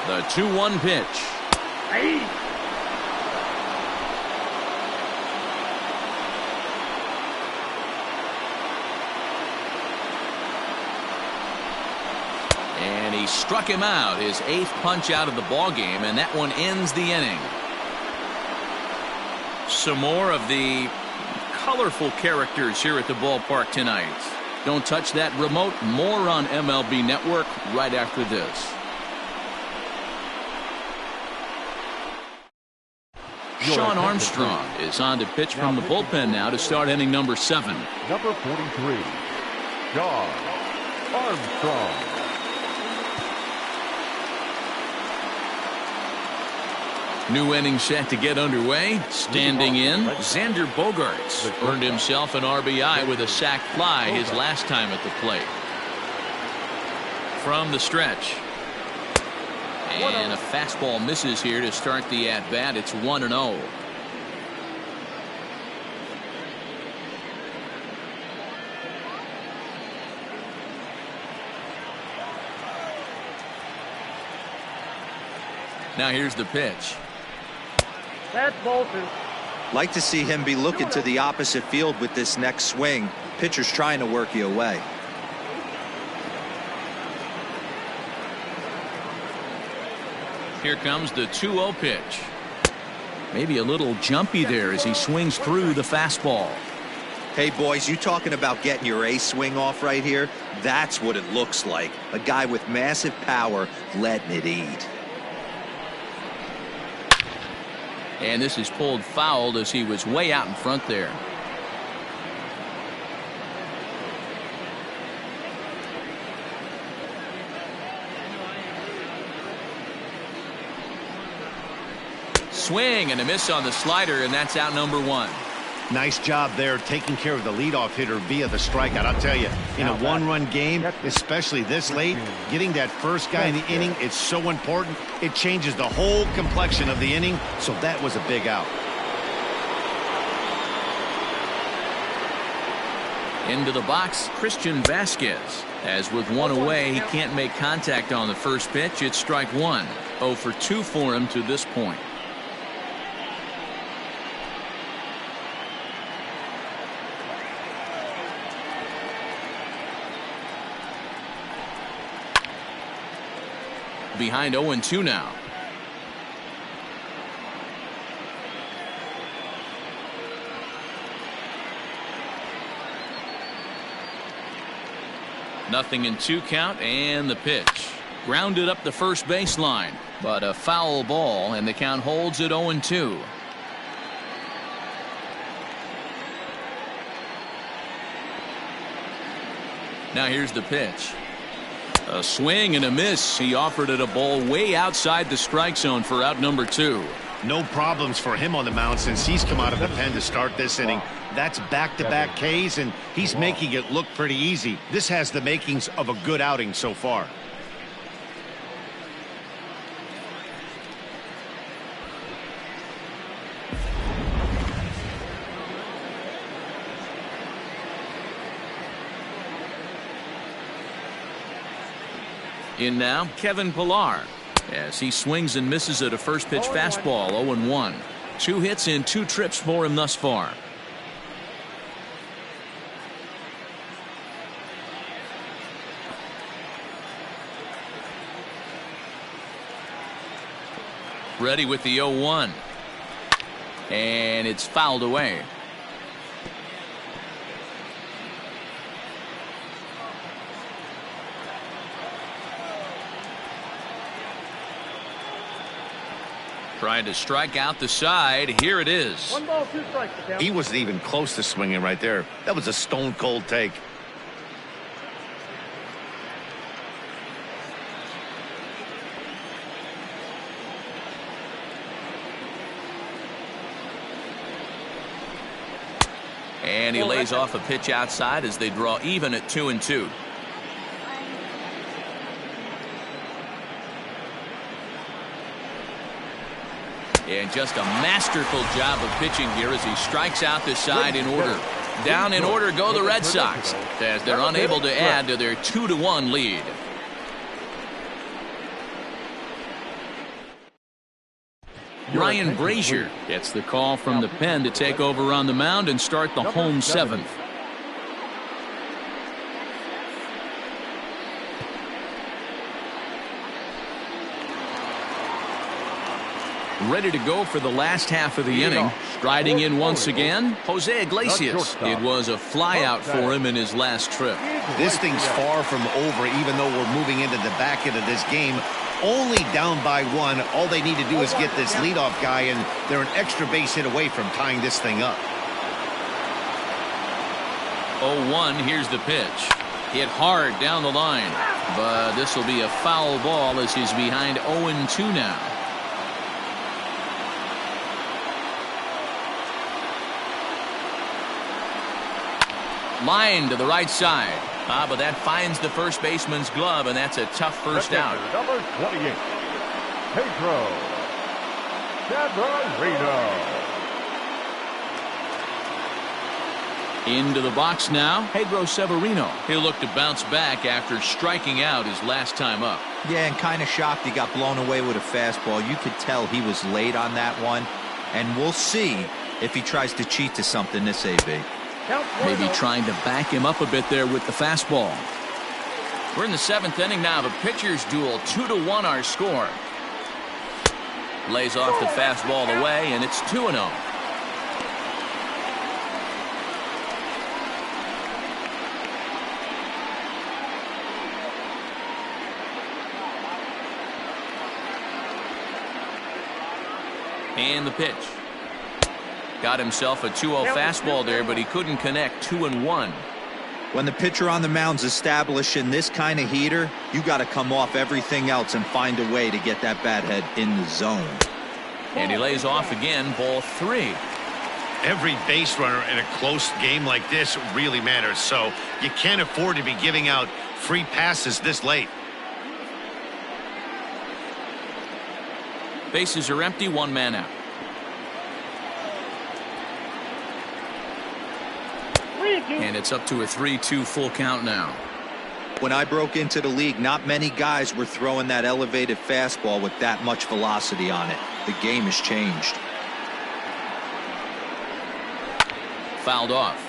The 2-1 pitch. And he struck him out, his 8th punch out of the ball game, and that one ends the inning. Some more of the colorful characters here at the ballpark tonight. Don't touch that remote. More on MLB Network right after this. Sean Armstrong is on to pitch from the bullpen now to start inning number 7. Number 43, Sean Armstrong. New inning set to get underway. Standing in, Xander Bogaerts earned himself an RBI with a sac fly his last time at the plate. from the stretch. And a fastball misses here to start the at-bat. It's 1-0. Now here's the pitch. That's Bolton. Like to see him be looking to the opposite field with this next swing. Pitcher's trying to work you away. Here comes the 2-0 pitch. Maybe a little jumpy there as he swings through the fastball. Hey boys, you talking about getting your A swing off right here? That's what it looks like. A guy with massive power letting it eat. And this is pulled foul as he was way out in front there. Swing and a miss on the slider, and that's out number 1. Nice job there taking care of the leadoff hitter via the strikeout. I'll tell you, in a one-run game, especially this late, getting that first guy in the inning, it's so important. It changes the whole complexion of the inning, so that was a big out. Into the box, Christian Vasquez. As with one away, he can't make contact on the first pitch. It's strike 1. 0 for 2 for him to this point. Behind 0-2 now. Nothing in 2 count, and the pitch. Grounded up the first baseline, but a foul ball, and the count holds at 0-2. Now here's the pitch. A swing and a miss. He offered it a ball way outside the strike zone for out number 2. No problems for him on the mound since he's come out of the pen to start this inning. That's back-to-back Ks, and he's making it look pretty easy. This has the makings of a good outing so far. In now, Kevin Pillar, as he swings and misses at a first pitch fastball. 0-1. 2 hits in 2 trips for him thus far. Ready with the 0-1. And it's fouled away. Trying to strike out the side. Here it is. 1 ball, 2 strikes. He wasn't even close to swinging right there. That was a stone-cold take. And he lays off a pitch outside as they draw even at 2-2. And just a masterful job of pitching here as he strikes out the side in order. Down in order go the Red Sox as they're unable to add to their 2-1 lead. Ryan Brazier gets the call from the pen to take over on the mound and start the home 7th. Ready to go for the last half of the inning. Striding in once again, Jose Iglesias. It was a flyout for him in his last trip. This thing's far from over, even though we're moving into the back end of this game. Only down by 1. All they need to do is get this leadoff guy, and they're an extra base hit away from tying this thing up. 0-1, here's the pitch. Hit hard down the line, but this will be a foul ball as he's behind 0-2 now. Line to the right side. But that finds the first baseman's glove, and that's a tough first out. Number 28, Pedro Severino. Into the box now, Pedro Severino. He'll look to bounce back after striking out his last time up. Yeah, and kind of shocked he got blown away with a fastball. You could tell he was late on that one, and we'll see if he tries to cheat to something this AB. Maybe trying to back him up a bit there with the fastball. We're in the 7th inning now of a pitcher's duel. 2-1 our score. Lays off the fastball away, and it's 2-0. And the pitch. Got himself a 2-0 fastball there, but he couldn't connect. 2-1. When the pitcher on the mound's establishing this kind of heater, you got to come off everything else and find a way to get that bat head in the zone. And he lays off again. Ball 3. Every base runner in a close game like this really matters, so you can't afford to be giving out free passes this late. Bases are empty. 1 man out. And it's up to a 3-2 full count now. When I broke into the league, not many guys were throwing that elevated fastball with that much velocity on it. The game has changed. Fouled off.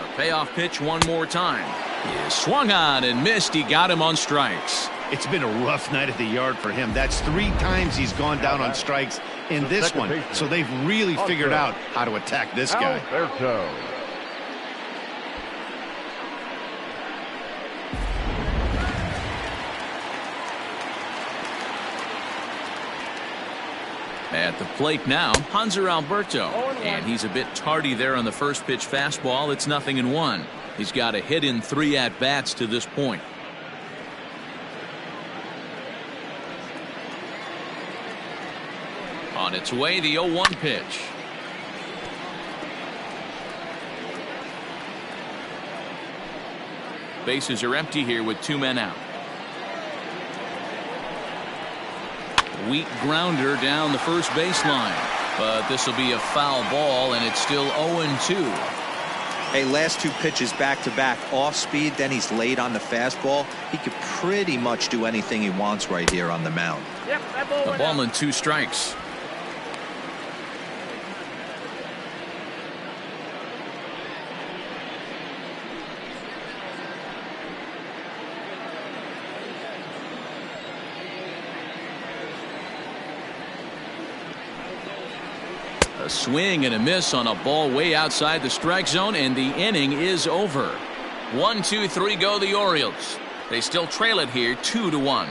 A payoff pitch one more time. He swung on and missed. He got him on strikes. It's been a rough night at the yard for him. That's 3 times he's gone down on strikes in this one. So they've really figured out how to attack this guy. Alberto. At the plate now, Hanser Alberto. And he's a bit tardy there on the first pitch fastball. It's 0-1. He's got a hit in 3 at-bats to this point. On its way, the 0-1 pitch. Bases are empty here with 2 men out. Weak grounder down the first baseline. But this will be a foul ball, and it's still 0-2. Hey, last 2 pitches back-to-back off speed, then he's late on the fastball. He could pretty much do anything he wants right here on the mound. Yep, The ball and 2 strikes. A swing and a miss on a ball way outside the strike zone, and the inning is over. 1, 2, 3 go the Orioles. They still trail it here 2-1.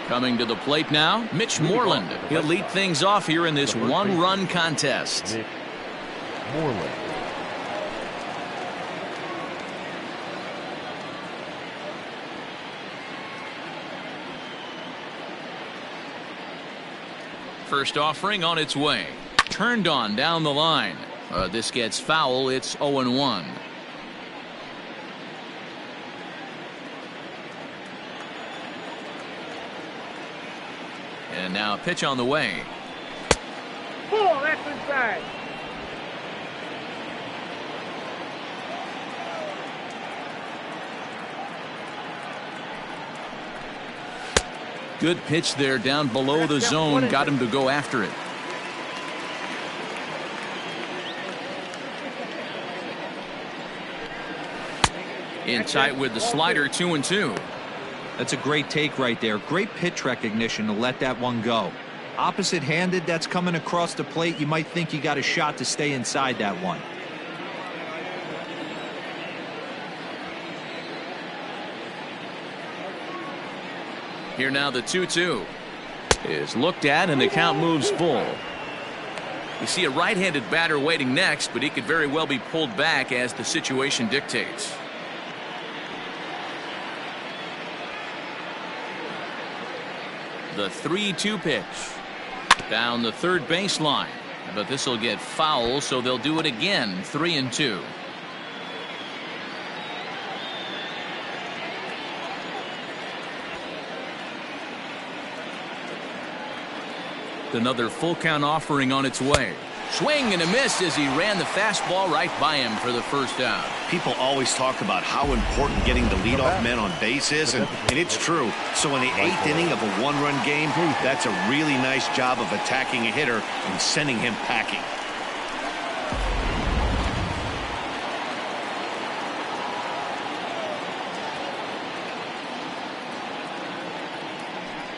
Coming to the plate now, Mitch Moreland. He'll lead things off here in this 1-run contest. Moreland. First offering on its way. Turned on down the line. This gets foul. It's 0-1. And now a pitch on the way. Pull, that's inside. Good pitch there down below the zone. Got him to go after it. In tight with the slider, 2-2. That's a great take right there. Great pitch recognition to let that one go. Opposite-handed, that's coming across the plate. You might think you got a shot to stay inside that one. Here now the 2-2 is looked at, and the count moves full. We see a right-handed batter waiting next, but he could very well be pulled back as the situation dictates. The 3-2 pitch. Down the third baseline. But this will get foul, so they'll do it again. 3-2. Another full count offering on its way. Swing and a miss as he ran the fastball right by him for the first out. People always talk about how important getting the leadoff man on base is, and it's true. So in the 8th inning of a one-run game, that's a really nice job of attacking a hitter and sending him packing.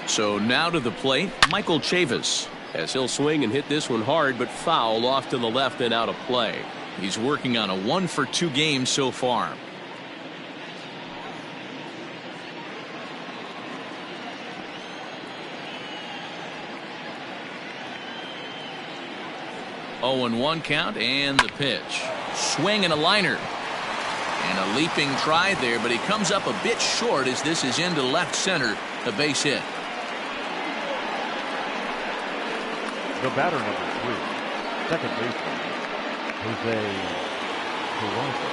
So now to the plate, Michael Chavis. As he'll swing and hit this one hard, but foul off to the left and out of play. He's working on a 1-for-2 game so far. Oh, and 1 count and the pitch. Swing and a liner. And a leaping try there, but he comes up a bit short as this is into left center. A base hit. The batter, number 3, second baseman, Jose Peraza.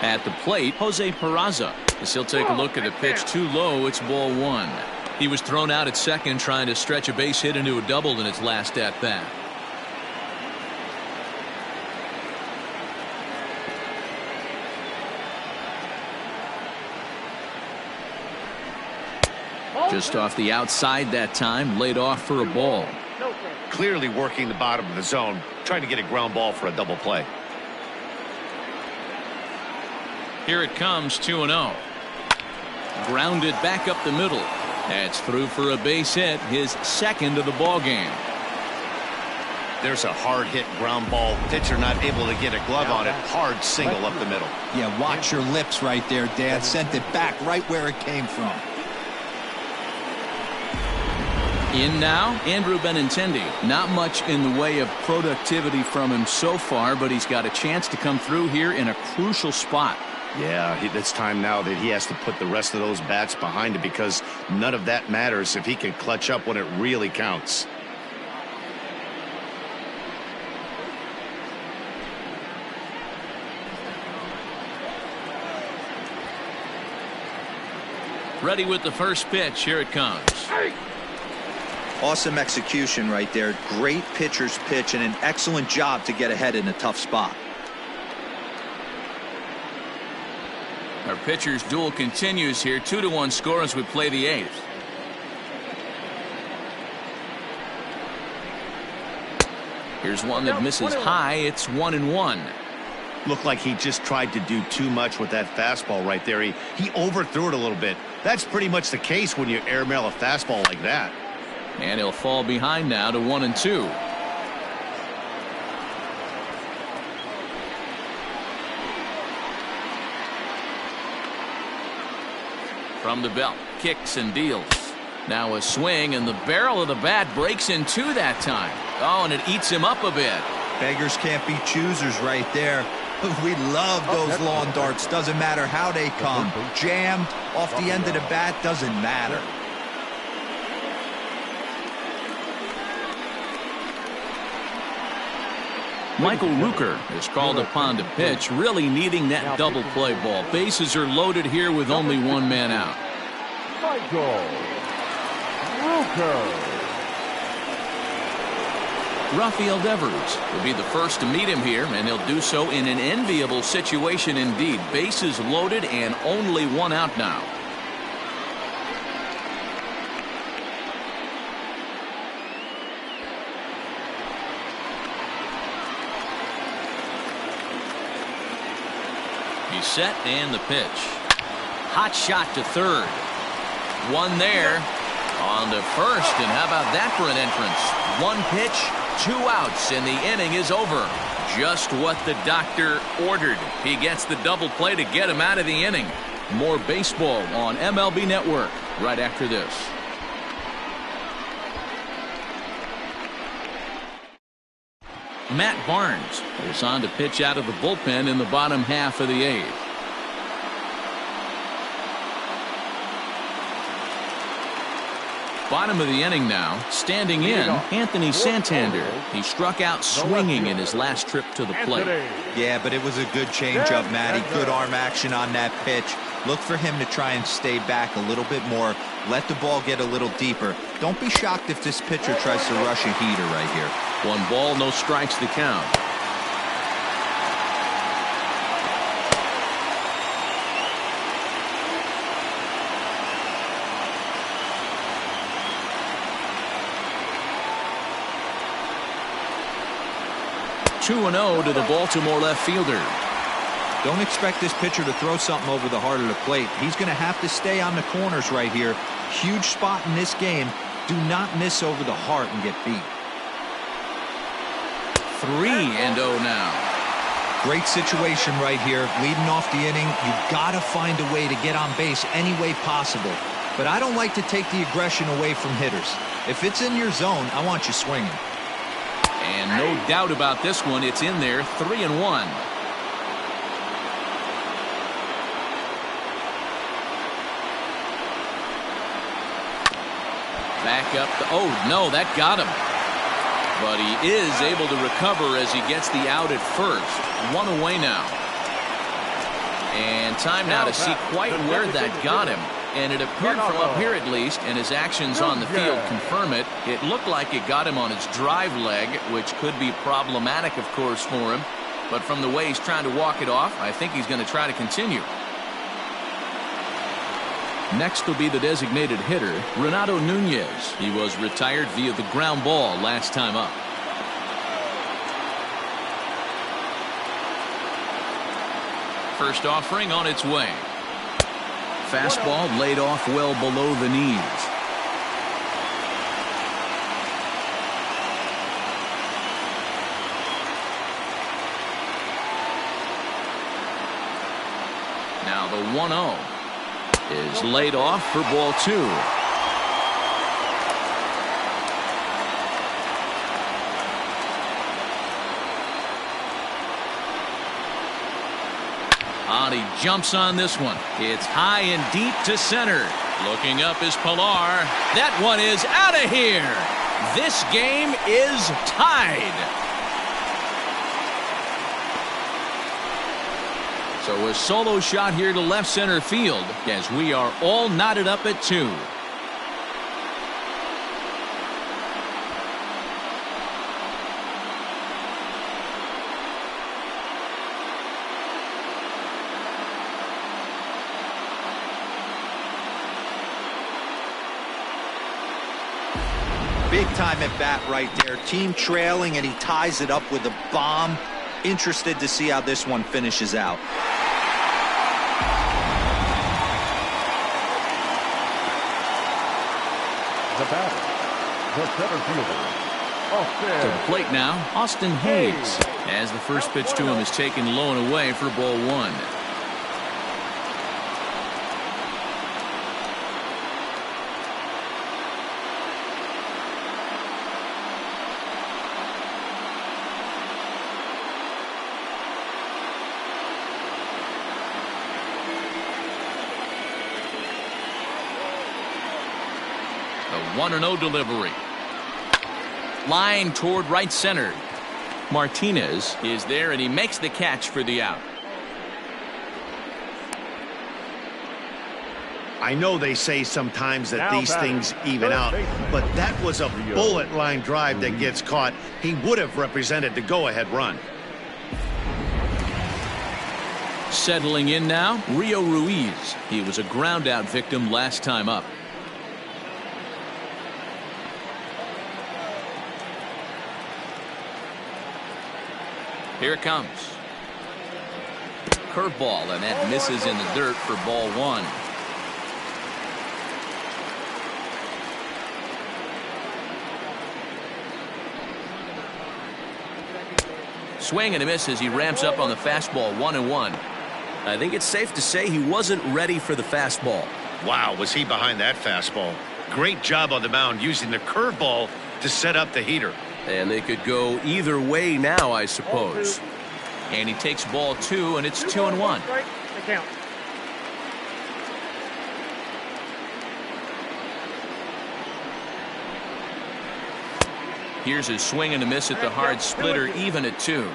At the plate, Jose Peraza. As he'll take a look at the pitch too low, it's ball 1. He was thrown out at second trying to stretch a base hit into a double in its last at bat. Just off the outside that time, laid off for a ball. Clearly working the bottom of the zone, trying to get a ground ball for a double play. Here it comes, 2-0. Grounded back up the middle. That's through for a base hit, his second of the ball game. There's a hard hit ground ball. Pitcher not able to get a glove on it. Hard single up the middle. Yeah, watch your lips right there, Dad. Sent it back right where it came from. In now, Andrew Benintendi. Not much in the way of productivity from him so far, but he's got a chance to come through here in a crucial spot. Yeah, it's time now that he has to put the rest of those bats behind it, because none of that matters if he can clutch up when it really counts. Ready with the first pitch. Here it comes. Awesome execution right there. Great pitcher's pitch and an excellent job to get ahead in a tough spot. Our pitcher's duel continues here. 2-1 score as we play the 8th. Here's one that misses high. It's 1-1. Looked like he just tried to do too much with that fastball right there. He overthrew it a little bit. That's pretty much the case when you airmail a fastball like that. And he'll fall behind now to 1-2. From the belt, kicks and deals. Now a swing, and the barrel of the bat breaks in two that time. Oh, and it eats him up a bit. Beggars can't be choosers right there. We love those lawn darts. Doesn't matter how they come. Jammed off the end of the bat, doesn't matter. Michael Rooker is called upon to pitch, really needing that double play ball. Bases are loaded here with only one man out. Michael Rooker. Rafael Devers will be the first to meet him here, and he'll do so in an enviable situation indeed. Bases loaded and only one out now. He's set, and the pitch. Hot shot to third. One there. On to first, and how about that for an entrance? One pitch, 2 outs, and the inning is over. Just what the doctor ordered. He gets the double play to get him out of the inning. More baseball on MLB Network right after this. Matt Barnes is on to pitch out of the bullpen in the bottom half of the 8th. Bottom of the inning now. Standing in, Anthony Santander. He struck out swinging in his last trip to the plate. Yeah, but it was a good changeup, Matty. Good arm action on that pitch. Look for him to try and stay back a little bit more. Let the ball get a little deeper. Don't be shocked if this pitcher tries to rush a heater right here. 1 ball, no strikes the count. Two 2-0 to the Baltimore left fielder. Don't expect this pitcher to throw something over the heart of the plate. He's going to have to stay on the corners right here. Huge spot in this game. Do not miss over the heart and get beat. 3-0 now. Great situation right here. Leading off the inning, you got to find a way to get on base any way possible. But I don't like to take the aggression away from hitters. If it's in your zone, I want you swinging. And no doubt about this one, it's in there. 3-1. Back up. Oh, no, that got him. But he is able to recover as he gets the out at first. 1 away now. And time now to see quite where that got him. And it appeared from up here at least, and his actions on the field confirm it. It looked like it got him on his drive leg, which could be problematic, of course, for him. But from the way he's trying to walk it off, I think he's going to try to continue. Next will be the designated hitter, Renato Nunez. He was retired via the ground ball last time up. First offering on its way. Fastball laid off well below the knees. Now the 1-0 is laid off for ball 2. He jumps on this one. It's high and deep to center. Looking up is Pilar. That one is out of here. This game is tied. So a solo shot here to left center field as we are all knotted up at 2. Big time at bat right there. Team trailing, and he ties it up with a bomb. Interested to see how this one finishes out. The batter, the center fielder, Austin. To the plate now, Austin Hayes, as the first pitch to him is taken low and away for ball 1. The 1-0 delivery. Line toward right center. Martinez is there, and he makes the catch for the out. I know they say sometimes that these things even out, but that was a bullet line drive that gets caught. He would have represented the go-ahead run. Settling in now, Rio Ruiz. He was a ground out victim last time up. Here it comes. Curveball, and that misses in the dirt for ball 1. Swing and a miss as he ramps up on the fastball. 1-1. I think it's safe to say he wasn't ready for the fastball. Wow, was he behind that fastball. Great job on the mound using the curveball to set up the heater. And they could go either way now, I suppose. And he takes ball 2, and it's 2-1. Here's his swing and a miss at the hard splitter, even at 2.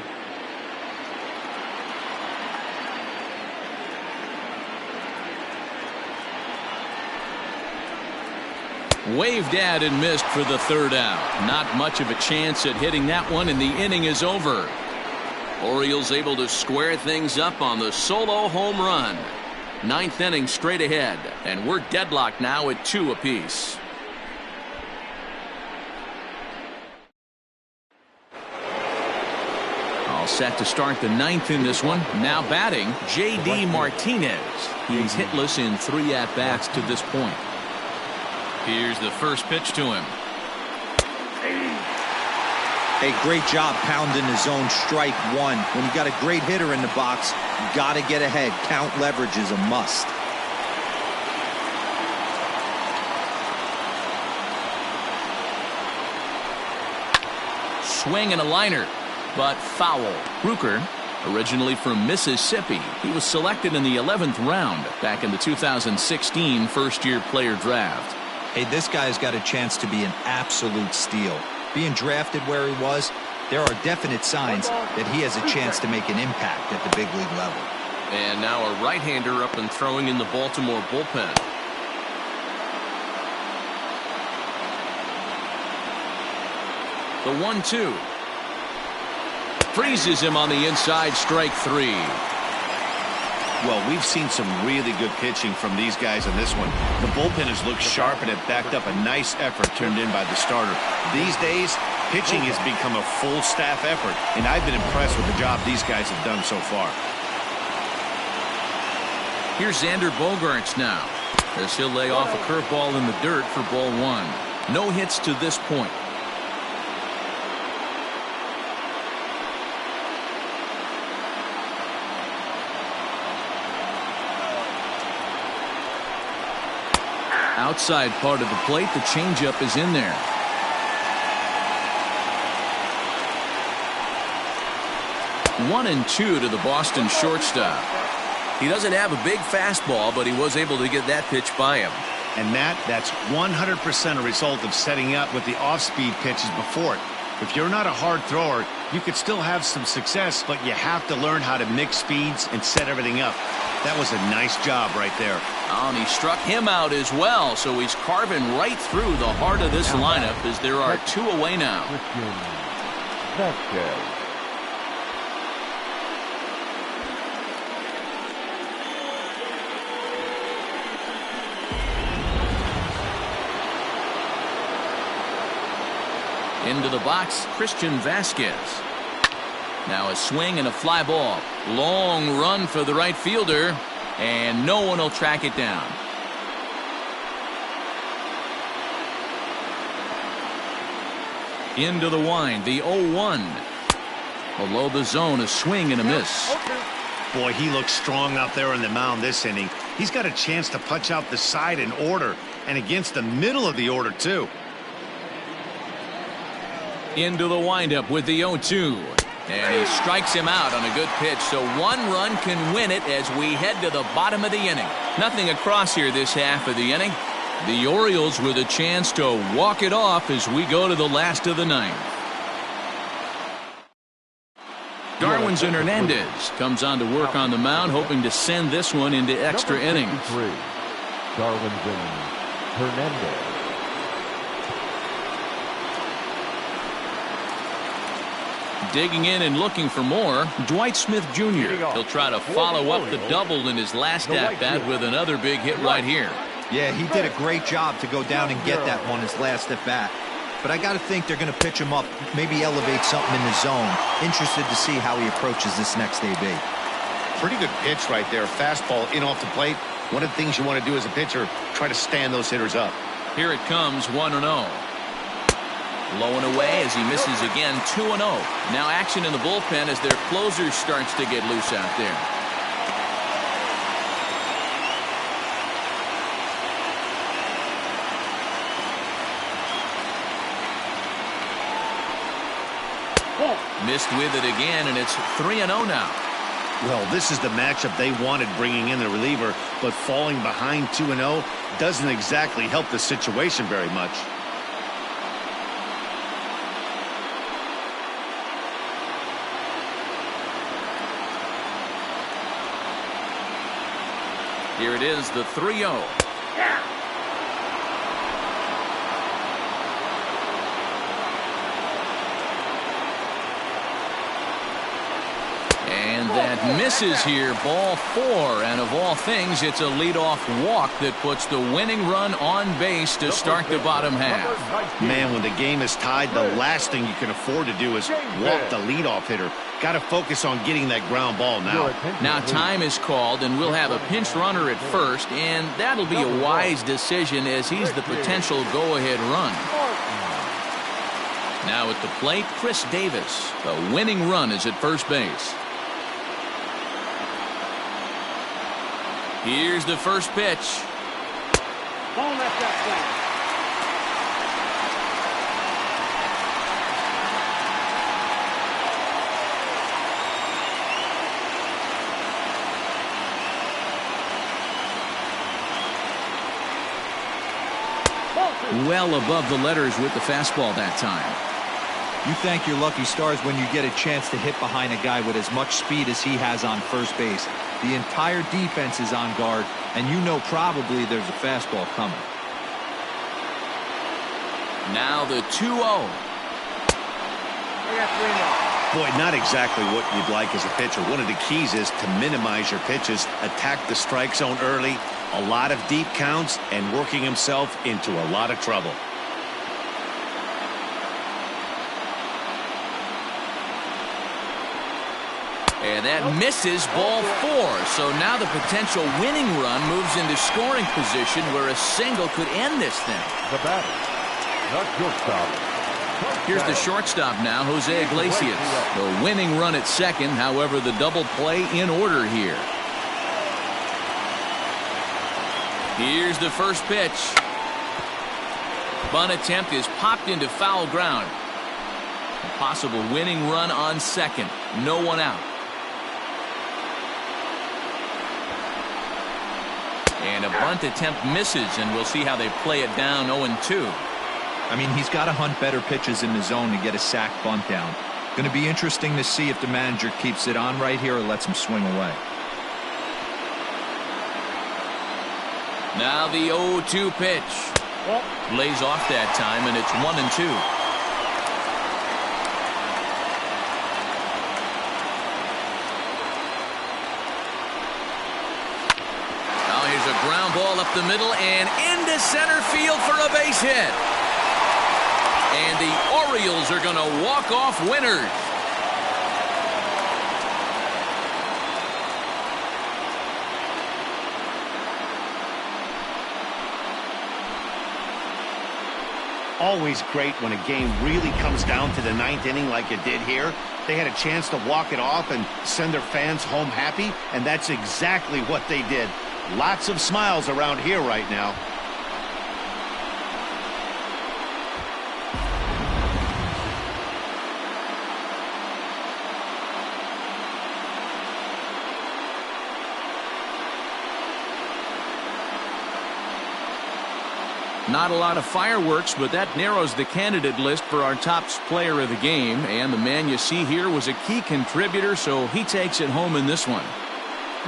Waved at and missed for the 3rd out. Not much of a chance at hitting that one, and the inning is over. Orioles able to square things up on the solo home run. 9th inning straight ahead, and we're deadlocked now at 2 apiece. All set to start the 9th in this one. Now batting, J.D. Martinez. He's hitless in 3 at-bats to this point. Here's the first pitch to him. Hey, great job pounding his own strike 1. When you got a great hitter in the box, you got to get ahead. Count leverage is a must. Swing and a liner, but foul. Rucker, originally from Mississippi, he was selected in the 11th round back in the 2016 first-year player draft. Hey, this guy's got a chance to be an absolute steal. Being drafted where he was, there are definite signs that he has a chance to make an impact at the big league level. And now a right-hander up and throwing in the Baltimore bullpen. The 1-2. Freezes him on the inside, strike 3. Well, we've seen some really good pitching from these guys in this one. The bullpen has looked sharp and have backed up a nice effort turned in by the starter. These days, pitching has become a full staff effort, and I've been impressed with the job these guys have done so far. Here's Xander Bogaerts now, as he'll lay off a curveball in the dirt for ball 1. No hits to this point. Outside part of the plate, the changeup is in there. One and 2 to the Boston shortstop. He doesn't have a big fastball, but he was able to get that pitch by him. And that's 100% a result of setting up with the off-speed pitches before it. If you're not a hard thrower, you could still have some success, but you have to learn how to mix speeds and set everything up. That was a nice job right there. Oh, and he struck him out as well, so he's carving right through the heart of this lineup as there are 2 away now. Into the box, Christian Vasquez. Now a swing and a fly ball. Long run for the right fielder, and no one will track it down. Into the wind, the 0-1. Below the zone, a swing and a miss. Boy, he looks strong out there on the mound this inning. He's got a chance to punch out the side in order, and against the middle of the order, too. Into the windup with the 0-2. And he strikes him out on a good pitch, so 1 run can win it as we head to the bottom of the inning. Nothing across here this half of the inning. The Orioles with a chance to walk it off as we go to the last of the 9th. Darwinzon Hernandez comes on to work on the mound, hoping to send this one into extra innings. Darwinzon Hernandez. Digging in and looking for more, Dwight Smith Jr. He'll try to follow up the double in his last at-bat with another big hit right here. Yeah, he did a great job to go down and get that one his last at-bat. But I got to think they're going to pitch him up, maybe elevate something in the zone. Interested to see how he approaches this next AB. Pretty good pitch right there. Fastball in off the plate. One of the things you want to do as a pitcher, try to stand those hitters up. Here it comes, 1-0. Low and away as he misses again, 2-0. Now action in the bullpen as their closer starts to get loose out there. Missed with it again, and it's 3-0 now. Well, this is the matchup they wanted, bringing in the reliever, but falling behind 2-0 doesn't exactly help the situation very much. Here it is, the 3-0. And that misses here, ball 4. And of all things, it's a leadoff walk that puts the winning run on base to start the bottom half. Man, when the game is tied, the last thing you can afford to do is walk the leadoff hitter. Got to focus on getting that ground ball now. Now time is called, and we'll have a pinch runner at first, and that'll be a wise decision as he's the potential go-ahead run. Now at the plate, Chris Davis. The winning run is at first base. Here's the first pitch. Don't let that play. Well above the letters with the fastball that time. You thank your lucky stars when you get a chance to hit behind a guy with as much speed as he has on first base. The entire defense is on guard, and you know probably there's a fastball coming. Now the 2-0. Boy, not exactly what you'd like as a pitcher. One of the keys is to minimize your pitches, attack the strike zone early, a lot of deep counts, and working himself into a lot of trouble. And that misses, ball 4. So now the potential winning run moves into scoring position where a single could end this thing. The batter, the shortstop. Here's the shortstop now, Jose Iglesias. The winning run at second, however, the double play in order here. Here's the first pitch. Bunt attempt is popped into foul ground. A possible winning run on second. No one out. And a bunt attempt misses, and we'll see how they play it down 0-2. I mean, he's got to hunt better pitches in the zone to get a sac bunt down. Going to be interesting to see if the manager keeps it on right here or lets him swing away. Now the 0-2 pitch. Lays off that time, and it's 1-2. Now here's a ground ball up the middle and into center field for a base hit. And the Orioles are going to walk off winners. Always great when a game really comes down to the 9th inning like it did here. They had a chance to walk it off and send their fans home happy, and that's exactly what they did. Lots of smiles around here right now. Not a lot of fireworks, but that narrows the candidate list for our top player of the game. And the man you see here was a key contributor, so he takes it home in this one.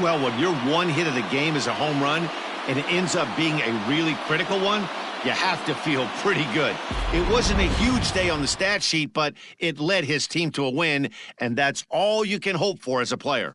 Well, when your one hit of the game is a home run and it ends up being a really critical one, you have to feel pretty good. It wasn't a huge day on the stat sheet, but it led his team to a win, and that's all you can hope for as a player.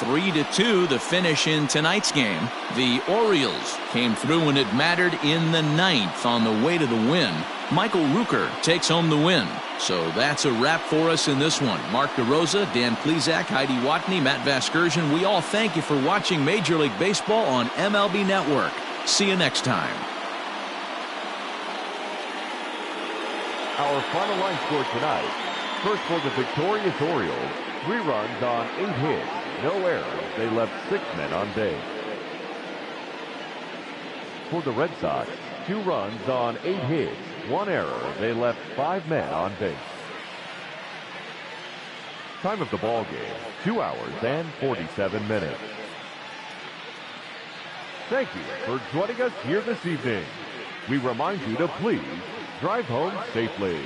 Three to 2, the finish in tonight's game. The Orioles came through when it mattered in the 9th on the way to the win. Michael Rooker takes home the win. So that's a wrap for us in this one. Mark DeRosa, Dan Plezak, Heidi Watney, Matt Vasgersian, we all thank you for watching Major League Baseball on MLB Network. See you next time. Our final line score tonight. First for the victorious Orioles, 3 runs on 8 hits, no errors. They left 6 men on base. For the Red Sox, 2 runs on 8 hits, 1 error. They left 5 men on base. Time of the ball game, 2 hours and 47 minutes. Thank you for joining us here this evening. We remind you to please drive home safely.